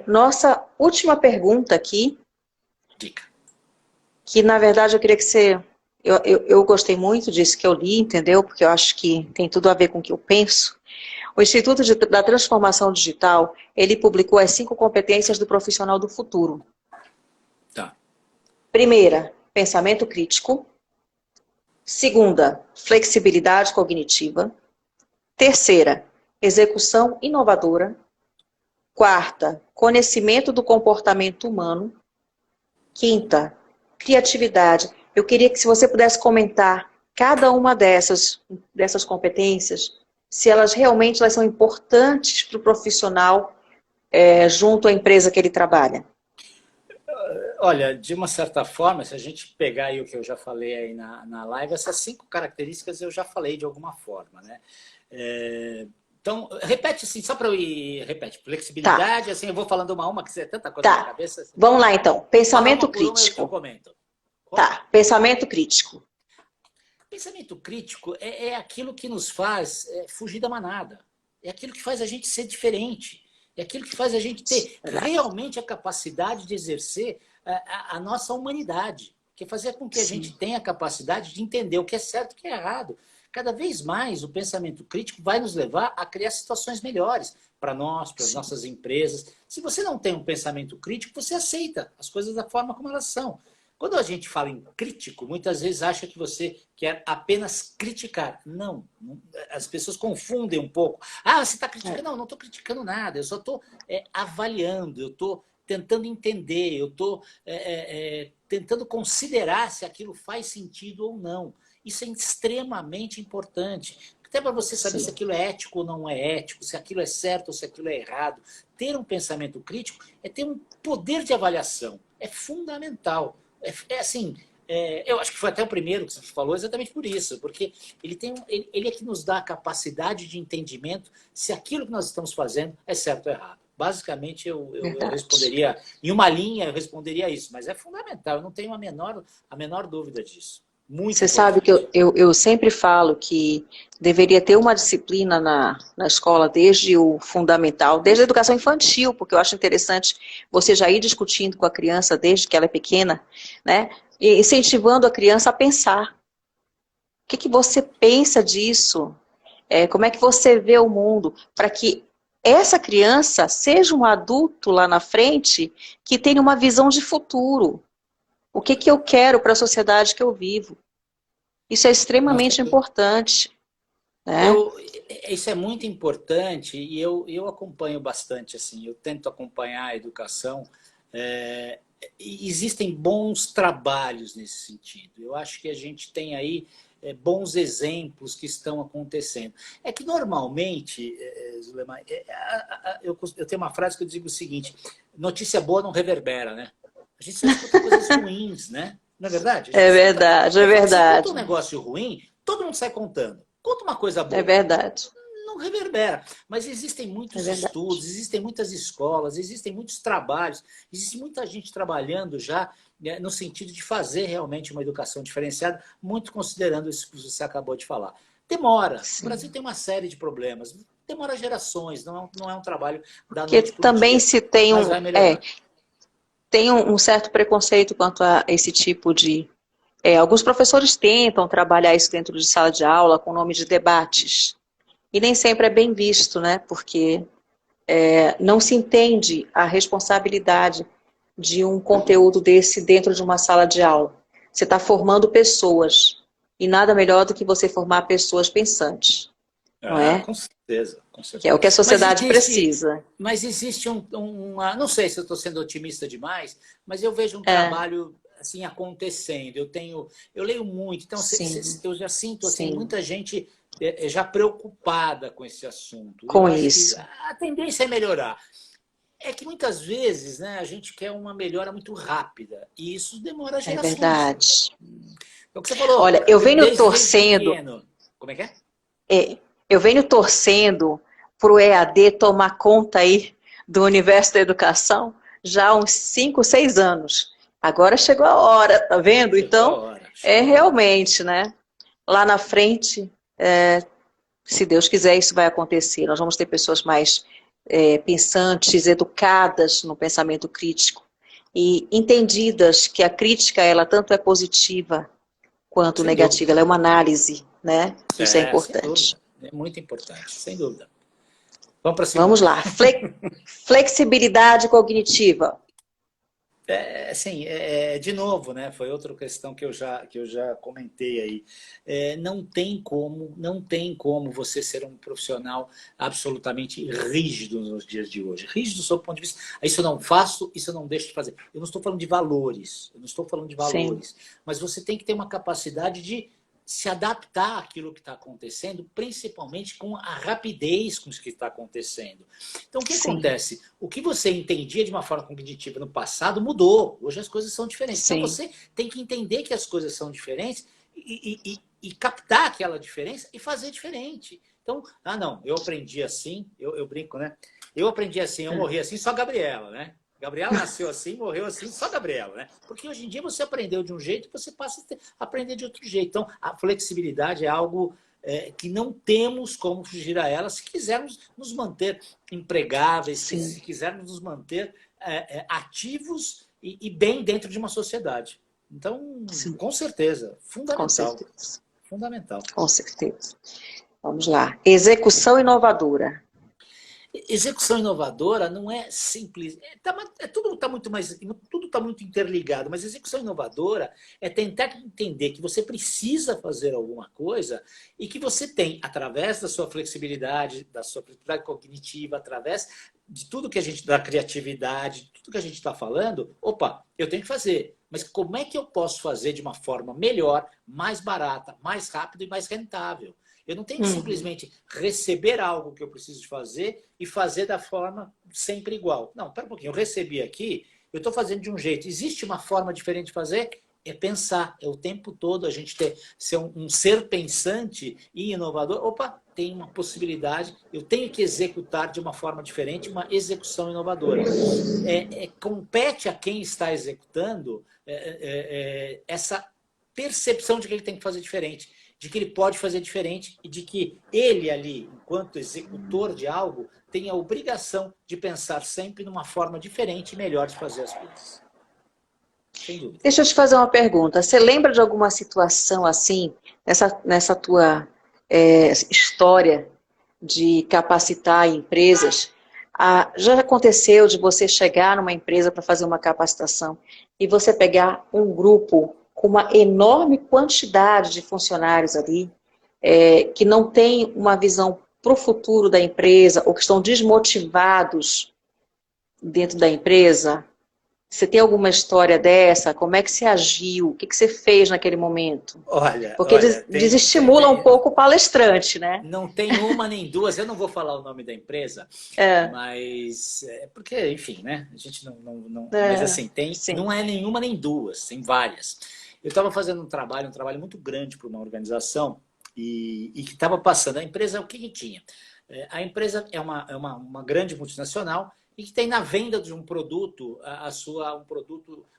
Nossa última pergunta aqui, Dica. que na verdade eu queria que você... Eu gostei muito disso que eu li, entendeu? Porque eu acho que tem tudo a ver com o que eu penso. O Instituto da Transformação Digital, ele publicou as 5 competências do profissional do futuro. Tá. Primeira, pensamento crítico. Segunda, flexibilidade cognitiva. Terceira, execução inovadora. Quarta, conhecimento do comportamento humano. Quinta, criatividade. Eu queria que se você pudesse comentar cada uma dessas competências, se elas realmente são importantes para o profissional junto à empresa que ele trabalha. Olha, de uma certa forma, se a gente pegar aí o que eu já falei aí na live, essas 5 características eu já falei de alguma forma, né? Então, repete assim, só para eu ir... Repete, flexibilidade, assim, eu vou falando uma que você é tanta coisa na cabeça. Assim. Vamos lá, então. Pensamento crítico. Eu comento. Tá, pensamento crítico. Pensamento crítico é aquilo que nos faz fugir da manada. É aquilo que faz a gente ser diferente. É aquilo que faz a gente ter realmente a capacidade de exercer a nossa humanidade. Que é fazer com que a gente tenha a capacidade de entender o que é certo e o que é errado. Cada vez mais o pensamento crítico vai nos levar a criar situações melhores para nós, para as nossas empresas. Se você não tem um pensamento crítico, você aceita as coisas da forma como elas são. Quando a gente fala em crítico, muitas vezes acha que você quer apenas criticar. Não, as pessoas confundem um pouco. Ah, você está criticando? Não, não estou criticando nada. Eu só estou avaliando, eu estou tentando entender, eu estou tentando considerar se aquilo faz sentido ou não. Isso é extremamente importante. Até para você saber se aquilo é ético ou não é ético, se aquilo é certo ou se aquilo é errado. Ter um pensamento crítico é ter um poder de avaliação. É fundamental. Eu acho que foi até o primeiro que você falou exatamente por isso, porque ele é que nos dá a capacidade de entendimento se aquilo que nós estamos fazendo é certo ou errado. Basicamente, eu responderia, em uma linha, eu responderia isso, mas é fundamental, eu não tenho a menor dúvida disso. Muito Você sabe que importante. eu sempre falo que deveria ter uma disciplina na escola desde o fundamental, desde a educação infantil, porque eu acho interessante você já ir discutindo com a criança desde que ela é pequena, né? E incentivando a criança a pensar. O que que você pensa disso? Como é que você vê o mundo? Para que essa criança seja um adulto lá na frente que tenha uma visão de futuro. O que que eu quero para a sociedade que eu vivo? Isso é Nossa, extremamente importante, né? eu, isso é muito importante e eu acompanho bastante, assim, eu tento acompanhar a educação. é, e existem bons trabalhos nesse sentido. Eu acho que a gente tem aí bons exemplos que estão acontecendo. É que normalmente, Zulema, eu tenho uma frase que eu digo o seguinte: notícia boa não reverbera, né? A gente só escuta coisas ruins, né? Não é verdade? A gente É escuta. verdade, é Você conta um verdade, negócio ruim, todo mundo sai contando. Conta uma coisa é boa, verdade, não reverbera. Mas existem é muitos verdade. estudos, existem muitas escolas, existem muitos trabalhos, existe muita gente trabalhando já, né, no sentido de fazer realmente uma educação diferenciada, muito considerando isso que você acabou de falar. Demora. O Brasil Sim. tem uma série de problemas. Demora gerações, não é um trabalho da Porque noite para o também dia. se tem Mas vai é, melhorar. tem um certo preconceito quanto a esse tipo de... alguns professores tentam trabalhar isso dentro de sala de aula com o nome de debates. E nem sempre é bem visto, né? Porque não se entende a responsabilidade de um conteúdo desse dentro de uma sala de aula. Você está formando pessoas, e nada melhor do que você formar pessoas pensantes, não Ah, é? com certeza, com Que é o certeza. que a sociedade precisa. Mas existe não sei se eu estou sendo otimista demais, mas eu vejo um É, trabalho assim acontecendo. Eu leio muito, então sim, eu já sinto assim sim, muita gente já preocupada com esse assunto. Eu com acho que isso. a tendência é melhorar. É que muitas vezes, né, a gente quer uma melhora muito rápida e isso demora É gerações. verdade. É o que você falou, Olha, eu venho desde torcendo, pequeno. Como é que é? é, eu venho torcendo para o EAD tomar conta aí do universo da educação já há uns 5, 6 anos. Agora chegou a hora, tá vendo? Chegou a Então, hora, é chegou a hora. realmente, né? Lá na frente, se Deus quiser, isso vai acontecer. Nós vamos ter pessoas mais pensantes, educadas no pensamento crítico e entendidas que a crítica, ela tanto é positiva quanto Sem negativa, dúvida. ela é uma análise, né? Isso é Sem importante. dúvida. É muito importante, sem dúvida. Vamos para a Vamos segunda. lá. Flexibilidade cognitiva. Assim, de novo, né? Foi outra questão que eu já comentei aí. Não tem como você ser um profissional absolutamente rígido nos dias de hoje. Rígido do seu ponto de vista. Isso eu não faço, isso eu não deixo de fazer. Eu não estou falando de valores, eu não estou falando de Sim, valores, mas você tem que ter uma capacidade de se adaptar àquilo que está acontecendo, principalmente com a rapidez com que está acontecendo. Então, o que sim, acontece? O que você entendia de uma forma cognitiva no passado mudou. Hoje as coisas são diferentes. Então, sim. você tem que entender que as coisas são diferentes e captar aquela diferença e fazer diferente. Então, não, eu aprendi assim, eu brinco, né? Eu aprendi assim, eu morri assim, só a Gabriela, né? Gabriela nasceu assim, morreu assim, só Gabriela, né? Porque hoje em dia você aprendeu de um jeito e você passa a aprender de outro jeito. Então, a flexibilidade é algo que não temos como fugir a ela se quisermos nos manter empregáveis, se Sim, quisermos nos manter ativos e bem dentro de uma sociedade. Então, sim, com certeza, com fundamental, certeza, fundamental. com certeza. Vamos lá. Execução Execução inovadora não é simples. Tudo está muito mais, tudo está muito interligado, mas execução inovadora é tentar entender que você precisa fazer alguma coisa e que você tem, através da sua flexibilidade cognitiva, através de tudo que a gente, da criatividade, de tudo que a gente está falando, opa, eu tenho que fazer. Mas como é que eu posso fazer de uma forma melhor, mais barata, mais rápida e mais rentável? Eu não tenho que Uhum. simplesmente receber algo que eu preciso de fazer e fazer da forma sempre igual. Não, pera um pouquinho, eu recebi aqui, eu estou fazendo de um jeito. Existe uma forma diferente de fazer? É pensar, é o tempo todo a gente ser um ser pensante e inovador. Opa, tem uma possibilidade, eu tenho que executar de uma forma diferente, uma execução inovadora. Compete a quem está executando essa percepção de que ele tem que fazer diferente, de que ele pode fazer diferente e de que ele ali, enquanto executor de algo, tem a obrigação de pensar sempre numa forma diferente e melhor de fazer as coisas. Sem dúvida. Deixa eu te fazer uma pergunta. Você lembra de alguma situação assim, nessa tua história de capacitar empresas? Já aconteceu de você chegar numa empresa para fazer uma capacitação e você pegar um grupo com uma enorme quantidade de funcionários ali, que não tem uma visão para o futuro da empresa ou que estão desmotivados dentro da empresa? Você tem alguma história dessa? Como é que você agiu? O que você fez naquele momento? Porque desestimula um pouco o palestrante, né? Não tem uma nem duas. Eu não vou falar o nome da empresa, mas... porque, enfim, né? A gente não mas assim, não é nenhuma nem duas, tem várias. Eu estava fazendo um trabalho muito grande para uma organização e que estava passando. A empresa, o que tinha? A empresa é uma grande multinacional e que tem na venda de um produto,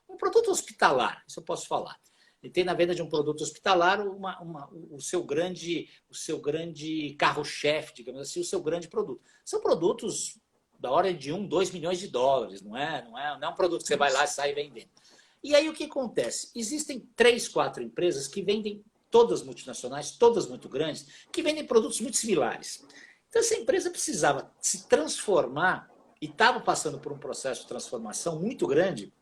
um produto hospitalar, isso eu posso falar. Ele tem na venda de um produto hospitalar o seu grande carro-chefe, digamos assim, o seu grande produto. São produtos da ordem de 1, 2 milhões de dólares, não é um produto que você vai lá e sai vendendo. E aí o que acontece? Existem 3, 4 empresas que vendem, todas multinacionais, todas muito grandes, que vendem produtos muito similares. Então essa empresa precisava se transformar e estava passando por um processo de transformação muito grande,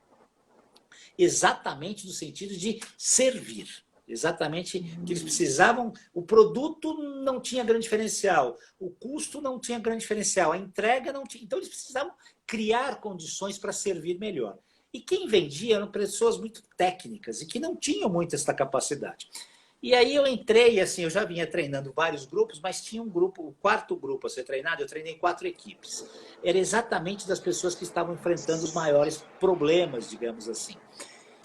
exatamente no sentido de servir. Exatamente que eles precisavam, o produto não tinha grande diferencial, o custo não tinha grande diferencial, a entrega não tinha. Então eles precisavam criar condições para servir melhor. E quem vendia eram pessoas muito técnicas e que não tinham muito essa capacidade. E aí eu entrei, assim, eu já vinha treinando vários grupos, mas tinha um grupo, o 4º grupo a ser treinado, eu treinei 4 equipes. Era exatamente das pessoas que estavam enfrentando os maiores problemas, digamos assim.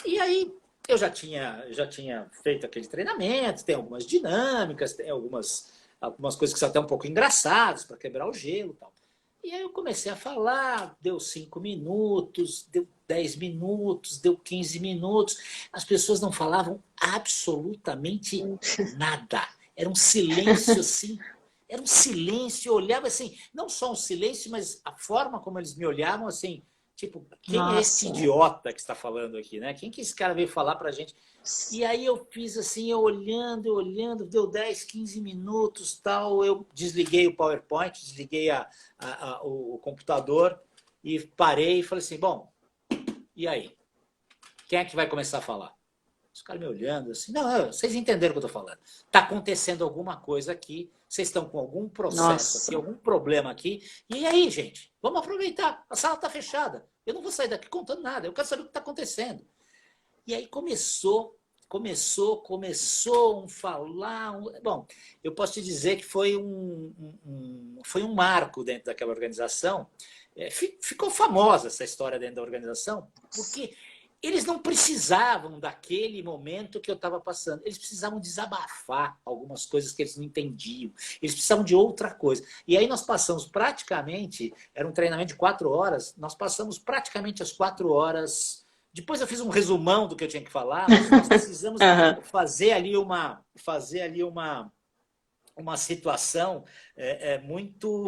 E aí eu já tinha feito aquele treinamento, tem algumas dinâmicas, tem algumas coisas que são até um pouco engraçadas para quebrar o gelo e tal. E aí eu comecei a falar, deu 5 minutos, deu 10 minutos, deu 15 minutos. As pessoas não falavam absolutamente nada. Era um silêncio assim, era um silêncio, eu olhava assim, não só um silêncio, mas a forma como eles me olhavam assim, tipo, quem é esse idiota que está falando aqui, né? Quem que esse cara veio falar pra gente? E aí eu fiz assim, eu olhando, deu 10, 15 minutos, tal, eu desliguei o PowerPoint, desliguei o computador e parei e falei assim, bom, e aí? Quem é que vai começar a falar? Os caras me olhando assim, não, vocês entenderam o que eu estou falando. Está acontecendo alguma coisa aqui, vocês estão com algum processo aqui, algum problema aqui, e aí, gente, vamos aproveitar, a sala está fechada, eu não vou sair daqui contando nada, eu quero saber o que está acontecendo. E aí começou um falar... Bom, eu posso te dizer que foi um marco dentro daquela organização. Ficou famosa essa história dentro da organização, porque eles não precisavam daquele momento que eu estava passando. Eles precisavam desabafar algumas coisas que eles não entendiam. Eles precisavam de outra coisa. E aí nós passamos praticamente... Era um treinamento de 4 horas. Nós passamos praticamente as 4 horas... Depois eu fiz um resumão do que eu tinha que falar, mas nós precisamos fazer ali uma situação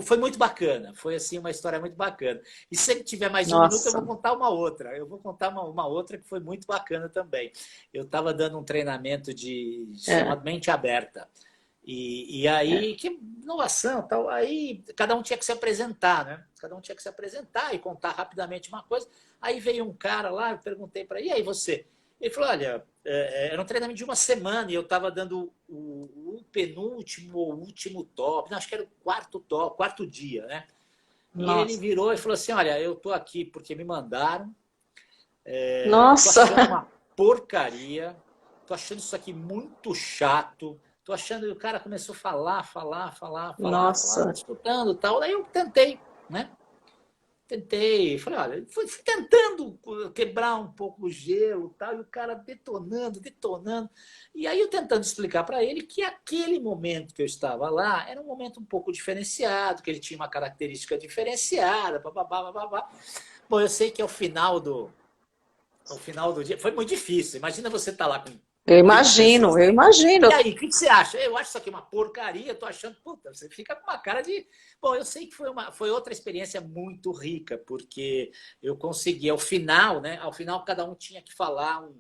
foi muito bacana. Foi assim uma história muito bacana. E se ele tiver mais de 1 minuto, eu vou contar uma outra. Eu vou contar uma outra que foi muito bacana também. Eu estava dando um treinamento chamado Mente Aberta. E aí, que inovação, tal. Aí cada um tinha que se apresentar, né? Cada um tinha que se apresentar e contar rapidamente uma coisa. Aí veio um cara lá, eu perguntei para ele, e aí você? Ele falou, olha, era um treinamento de 1 semana e eu estava dando o penúltimo ou último top, não, acho que era o 4º top, 4º dia, né? Nossa. E ele virou e falou assim, olha, eu tô aqui porque me mandaram, Nossa! tô achando uma porcaria, tô achando isso aqui muito chato, tô achando... E o cara começou a falar, escutando e tal, daí eu tentei, né? Falei, olha, fui tentando quebrar um pouco o gelo, tal, e o cara detonando. E aí eu tentando explicar para ele que aquele momento que eu estava lá era um momento um pouco diferenciado, que ele tinha uma característica diferenciada, babá. Bom, eu sei que ao final do dia foi muito difícil. Imagina você estar lá com Eu Tem imagino, pessoas eu imagino. e aí, o que você acha? Eu acho isso aqui uma porcaria, tô achando, puta, você fica com uma cara de. Bom, eu sei que foi outra experiência muito rica, porque eu consegui, ao final, né? Ao final, cada um tinha que falar uns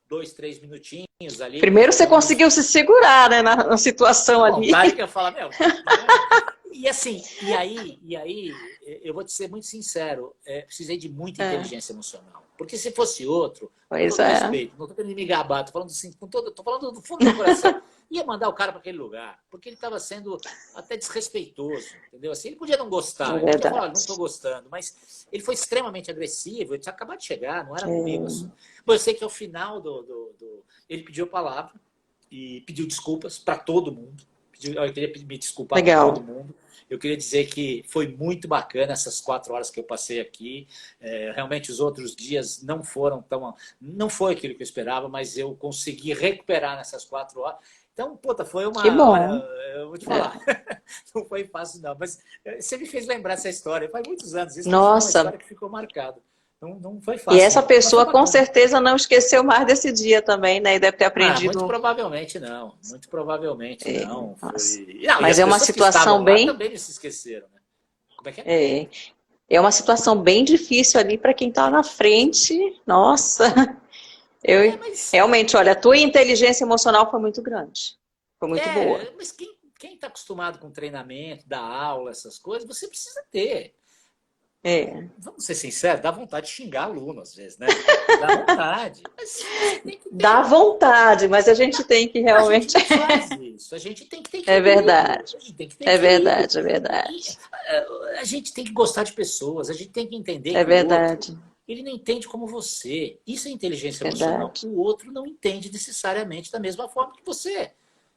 2, 3 minutinhos ali. Primeiro você Então, conseguiu se segurar, né, na situação a ali. vontade que eu falo, meu, né? E assim, e aí, eu vou te ser muito sincero, precisei de muita É, inteligência emocional. Porque se fosse outro, com pois todo é. respeito, não estou querendo me gabar, estou falando assim, tô falando do fundo do meu coração, ia mandar o cara para aquele lugar, porque ele estava sendo até desrespeitoso, entendeu? Assim, ele podia não É gostar, ele podia falar, olha, não estou verdade. gostando, mas ele foi extremamente agressivo, ele tinha acabado de chegar, não era comigo É, assim. Bom, eu sei que ao final ele pediu a palavra e pediu desculpas para todo mundo. Eu queria me desculpar com todo legal. mundo. Eu queria dizer que foi muito bacana essas 4 horas que eu passei aqui. Realmente os outros dias não foram tão. Não foi aquilo que eu esperava, mas eu consegui recuperar nessas 4 horas. Então, puta, foi Que uma. Olha, bom. eu vou te falar. É. Não foi fácil, não. Mas você me fez lembrar essa história. Faz muitos anos isso, mas foi uma Nossa, história que ficou marcada. Não foi e fácil, essa não. Mas foi pessoa com bacana. certeza não esqueceu mais desse dia também, né? E deve ter Ah, muito aprendido. provavelmente não. Muito provavelmente É, não. nossa. Foi. Não, e Mas as é uma pessoas que situação estavam lá bem, também não se esqueceram, né? Como é que é? é, é uma situação bem difícil ali para quem está na frente. Nossa, eu Mas realmente, olha, a tua inteligência emocional foi muito grande, foi muito boa. mas quem está acostumado com treinamento, dar aula, essas coisas, você precisa ter. É, Vamos ser sinceros, dá vontade de xingar aluno às vezes, né? Dá vontade. Mas você tem que dá ter. vontade, mas a gente tem que A gente realmente. não faz isso. A gente tem que ter É equilíbrio. verdade, A gente tem que ter é equilíbrio. verdade, é E, verdade, a gente tem que gostar de pessoas. A gente tem que entender é que o outro, verdade, ele não entende como você. Isso é inteligência emocional. verdade. O outro não entende necessariamente da mesma forma que você.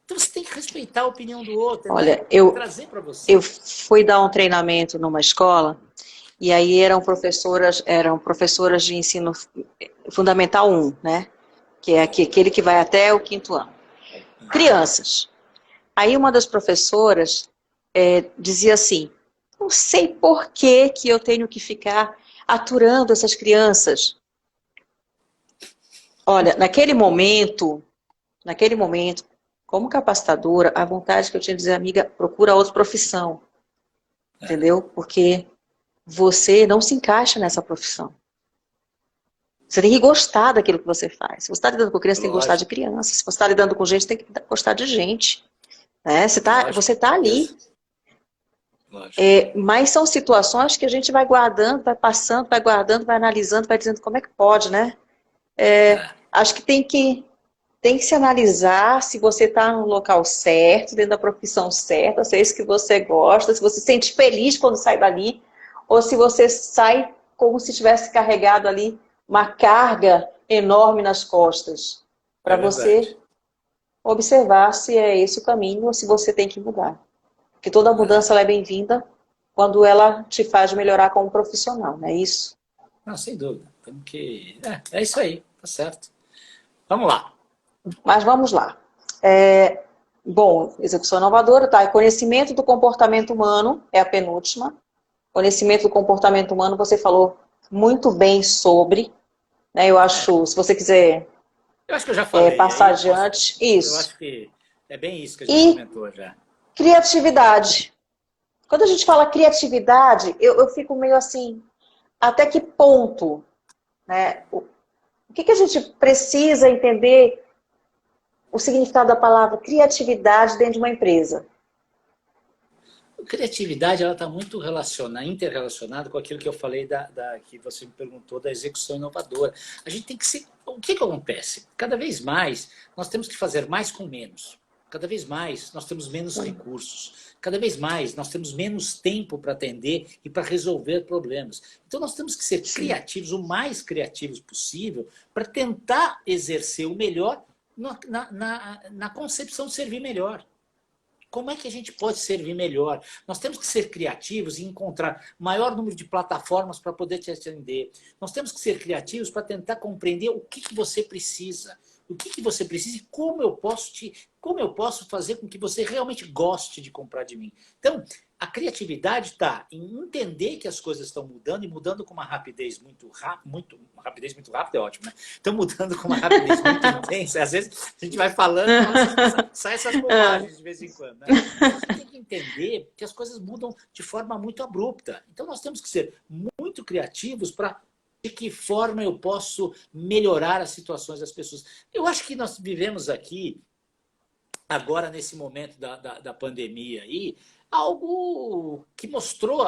Então você tem que respeitar a opinião do outro, tentar Olha, eu, trazer para eu você. fui dar um treinamento numa escola e aí eram professoras de ensino fundamental 1, né? Que é aquele que vai até o quinto ano. Crianças. Aí uma das professoras dizia assim, não sei por que eu tenho que ficar aturando essas crianças. Olha, naquele momento, como capacitadora, a vontade que eu tinha de dizer, amiga, procura outra profissão, entendeu? Porque você não se encaixa nessa profissão. Você tem que gostar daquilo que você faz. Se você está lidando com criança, tem que gostar de Lógico, criança. Se você está lidando com gente, tem que gostar de gente. Né? lógico, Você com tá certeza. ali. Lógico. Mas são situações que a gente vai guardando, vai passando, vai guardando, vai analisando, vai dizendo como é que pode, né? É, Acho que tem que se analisar se você está no local certo, dentro da profissão certa, se é isso que você gosta, se você se sente feliz quando sai dali, ou se você sai como se tivesse carregado ali uma carga enorme nas costas, para é você verdade. observar se é esse o caminho ou se você tem que mudar. Porque toda mudança ela é bem-vinda quando ela te faz melhorar como profissional, não é isso? Não, sem dúvida. Temos que. É isso aí, tá certo. Vamos lá. Mas vamos lá. Bom, execução inovadora, tá? Conhecimento do comportamento humano é a penúltima. Conhecimento do comportamento humano, você falou muito bem sobre, né? Eu acho, se você quiser Eu acho que eu já falei, aí passar eu posso. adiante, Eu isso. acho que é bem isso que a gente E comentou já. criatividade. Quando a gente fala criatividade, eu fico meio assim, até que ponto, né? O que a gente precisa entender o significado da palavra criatividade dentro de uma empresa? A criatividade ela está muito interrelacionada com aquilo que eu falei que você me perguntou da execução inovadora. A gente tem que ser. O que acontece? Cada vez mais nós temos que fazer mais com menos. Cada vez mais nós temos menos recursos. Cada vez mais nós temos menos tempo para atender e para resolver problemas. Então nós temos que ser Sim, criativos, o mais criativos possível, para tentar exercer o melhor na concepção de servir melhor. Como é que a gente pode servir melhor? Nós temos que ser criativos e encontrar maior número de plataformas para poder te atender. Nós temos que ser criativos para tentar compreender o que você precisa. O que você precisa e como eu posso fazer com que você realmente goste de comprar de mim. Então, a criatividade está em entender que as coisas estão mudando e mudando com uma rapidez muito rápida, uma rapidez muito rápida é ótimo, né? Estão mudando com uma rapidez muito intensa. Às vezes a gente vai falando e sai essas bobagens de vez em quando, né? A gente tem que entender que as coisas mudam de forma muito abrupta. Então nós temos que ser muito criativos para de que forma eu posso melhorar as situações das pessoas. Eu acho que nós vivemos aqui, agora nesse momento da pandemia aí, algo que mostrou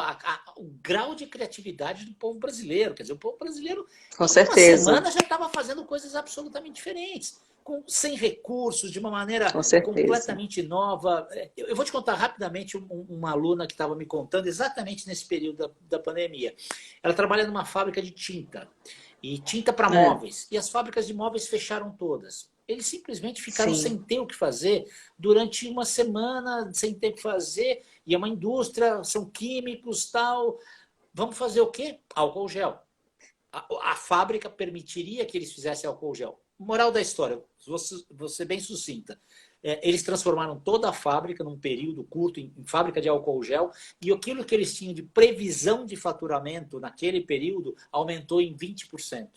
o grau de criatividade do povo brasileiro. Quer dizer, o povo brasileiro, Com em uma certeza. semana, já estava fazendo coisas absolutamente diferentes, sem recursos, de uma maneira Com certeza. completamente nova. Eu vou te contar rapidamente uma aluna que estava me contando exatamente nesse período da pandemia. Ela trabalha numa fábrica de tinta, e tinta para móveis, e as fábricas de móveis fecharam todas. Eles simplesmente ficaram sem ter o que fazer durante uma semana, sem ter o que fazer. E é uma indústria, são químicos, tal. Vamos fazer o quê? Álcool gel. A fábrica permitiria que eles fizessem álcool gel. Moral da história, vou ser bem sucinta. Eles transformaram toda a fábrica, num período curto, em fábrica de álcool gel, e aquilo que eles tinham de previsão de faturamento naquele período aumentou em 20%.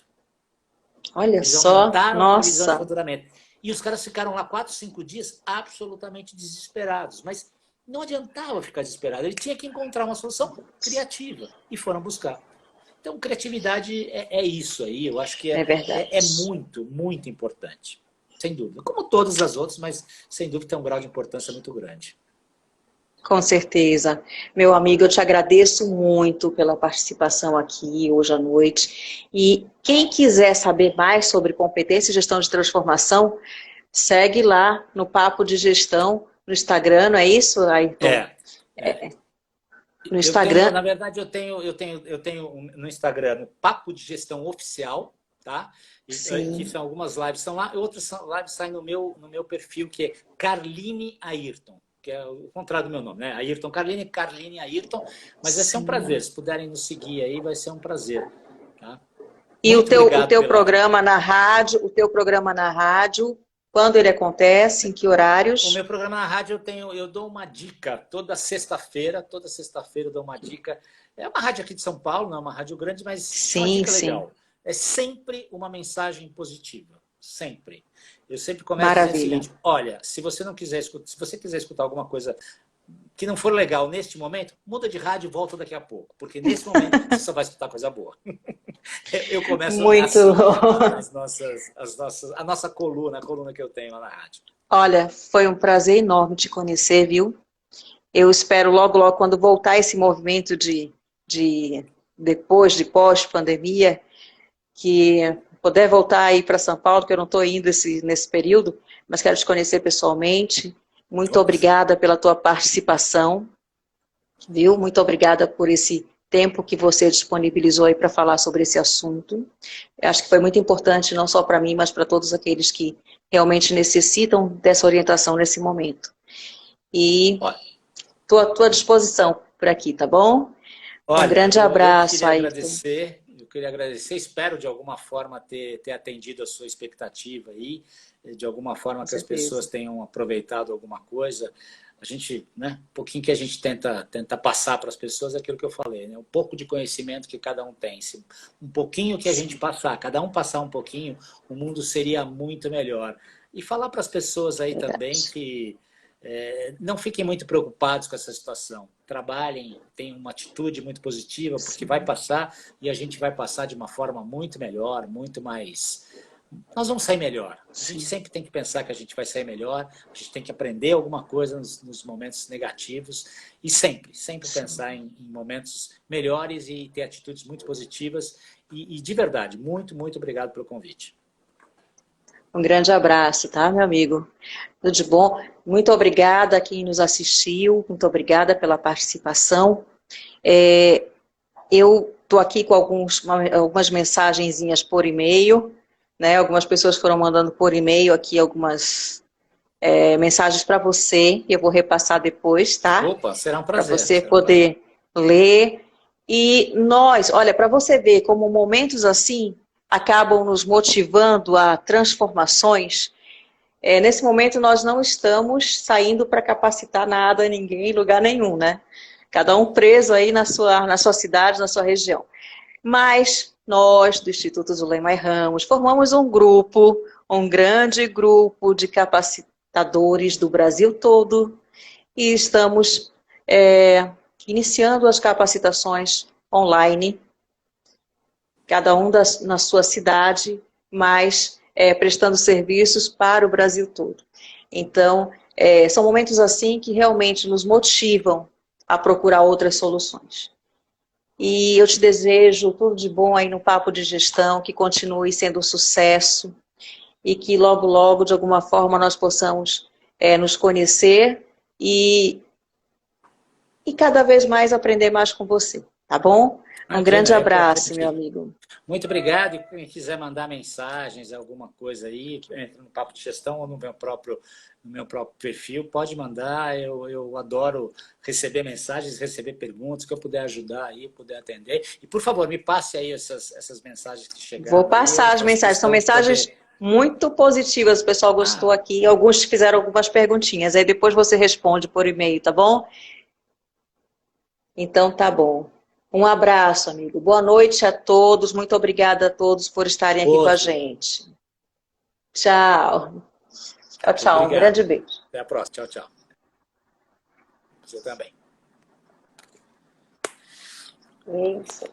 Olha Eles só, aumentaram a previsão de nossa. faturamento. E os caras ficaram lá 4, 5 dias absolutamente desesperados. Mas não adiantava ficar desesperado. Ele tinha que encontrar uma solução criativa. E foram buscar. Então, criatividade é isso aí. Eu acho que É verdade. é muito, muito importante. Sem dúvida. Como todas as outras, mas sem dúvida tem um grau de importância muito grande. Com certeza. Meu amigo, eu te agradeço muito pela participação aqui hoje à noite. E quem quiser saber mais sobre competência e gestão de transformação, segue lá no Papo de Gestão, no Instagram, não é isso, Ayrton? No Instagram. Na verdade, eu tenho no Instagram no Papo de Gestão Oficial, tá? Que são algumas lives são lá, e outras lives saem no meu perfil, que é Carline Ayrton, que é o contrário do meu nome, né? Ayrton Carline, Carline Ayrton, mas vai ser um prazer. Se puderem nos seguir aí, vai ser um prazer. Tá? E o teu programa na rádio, quando ele acontece, em que horários? O meu programa na rádio eu dou uma dica toda sexta-feira eu dou uma dica. É uma rádio aqui de São Paulo, não é uma rádio grande, mas uma dica legal. É sempre uma mensagem positiva, sempre. Eu sempre começo dizendo o seguinte: olha, se você quiser escutar alguma coisa que não for legal neste momento, muda de rádio e volta daqui a pouco, porque nesse momento você só vai escutar coisa boa. Eu começo a nossa coluna, a coluna que eu tenho lá na rádio. Olha, foi um prazer enorme te conhecer, viu? Eu espero logo, logo, quando voltar esse movimento depois de pós-pandemia, que puder voltar aí para São Paulo, que eu não estou indo nesse período, mas quero te conhecer pessoalmente. Muito obrigada pela tua participação, viu? Muito obrigada por esse tempo que você disponibilizou aí para falar sobre esse assunto. Eu acho que foi muito importante, não só para mim, mas para todos aqueles que realmente necessitam dessa orientação nesse momento. E estou à tua disposição por aqui, tá bom? Olha, um grande abraço aí. Eu queria agradecer, espero de alguma forma ter atendido a sua expectativa aí, de alguma forma que as pessoas tenham aproveitado alguma coisa. A gente, né, um pouquinho que a gente tenta passar para as pessoas é aquilo que eu falei, né? Um pouco de conhecimento que cada um tem. Um pouquinho que a gente passar, cada um passar um pouquinho, o mundo seria muito melhor. E falar para as pessoas aí também que não fiquem muito preocupados com essa situação. Trabalhem, tenham uma atitude muito positiva, porque vai passar e a gente vai passar de uma forma muito melhor, muito mais... Nós vamos sair melhor. A gente sempre tem que pensar que a gente vai sair melhor, a gente tem que aprender alguma coisa nos momentos negativos e sempre pensar em momentos melhores e ter atitudes muito positivas. E de verdade, muito, muito obrigado pelo convite. Um grande abraço, tá, meu amigo? Tudo de bom. Muito obrigada a quem nos assistiu, muito obrigada pela participação. Eu estou aqui com algumas mensagenzinhas por e-mail, né? Algumas pessoas foram mandando por e-mail aqui algumas mensagens para você, que eu vou repassar depois, tá? Opa, será um prazer. Para você poder ler. E nós, olha, para você ver como momentos assim acabam nos motivando a transformações, nesse momento nós não estamos saindo para capacitar nada, ninguém, em lugar nenhum, né? Cada um preso aí na sua cidade, na sua região. Mas nós, do Instituto Zulema e Ramos, formamos um grupo, um grande grupo de capacitadores do Brasil todo e estamos iniciando as capacitações online, cada um na sua cidade, mas prestando serviços para o Brasil todo. Então, são momentos assim que realmente nos motivam a procurar outras soluções. E eu te desejo tudo de bom aí no Papo de Gestão, que continue sendo um sucesso e que logo, logo, de alguma forma, nós possamos nos conhecer e cada vez mais aprender mais com você, tá bom? Um grande abraço, meu amigo. Muito obrigado. E quem quiser mandar mensagens, alguma coisa aí, entra no Papo de Gestão ou no meu próprio perfil, pode mandar. Eu adoro receber mensagens, receber perguntas, que eu puder ajudar aí, puder atender. E, por favor, me passe aí essas mensagens que chegaram. Vou passar as mensagens. São mensagens muito positivas. O pessoal gostou aqui. Alguns fizeram algumas perguntinhas. Aí depois você responde por e-mail, tá bom? Então, tá bom. Um abraço, amigo. Boa noite a todos. Muito obrigada a todos por estarem aqui com a gente. Tchau. Tchau, tchau. Um grande beijo. Até a próxima. Tchau, tchau. Você também. Isso.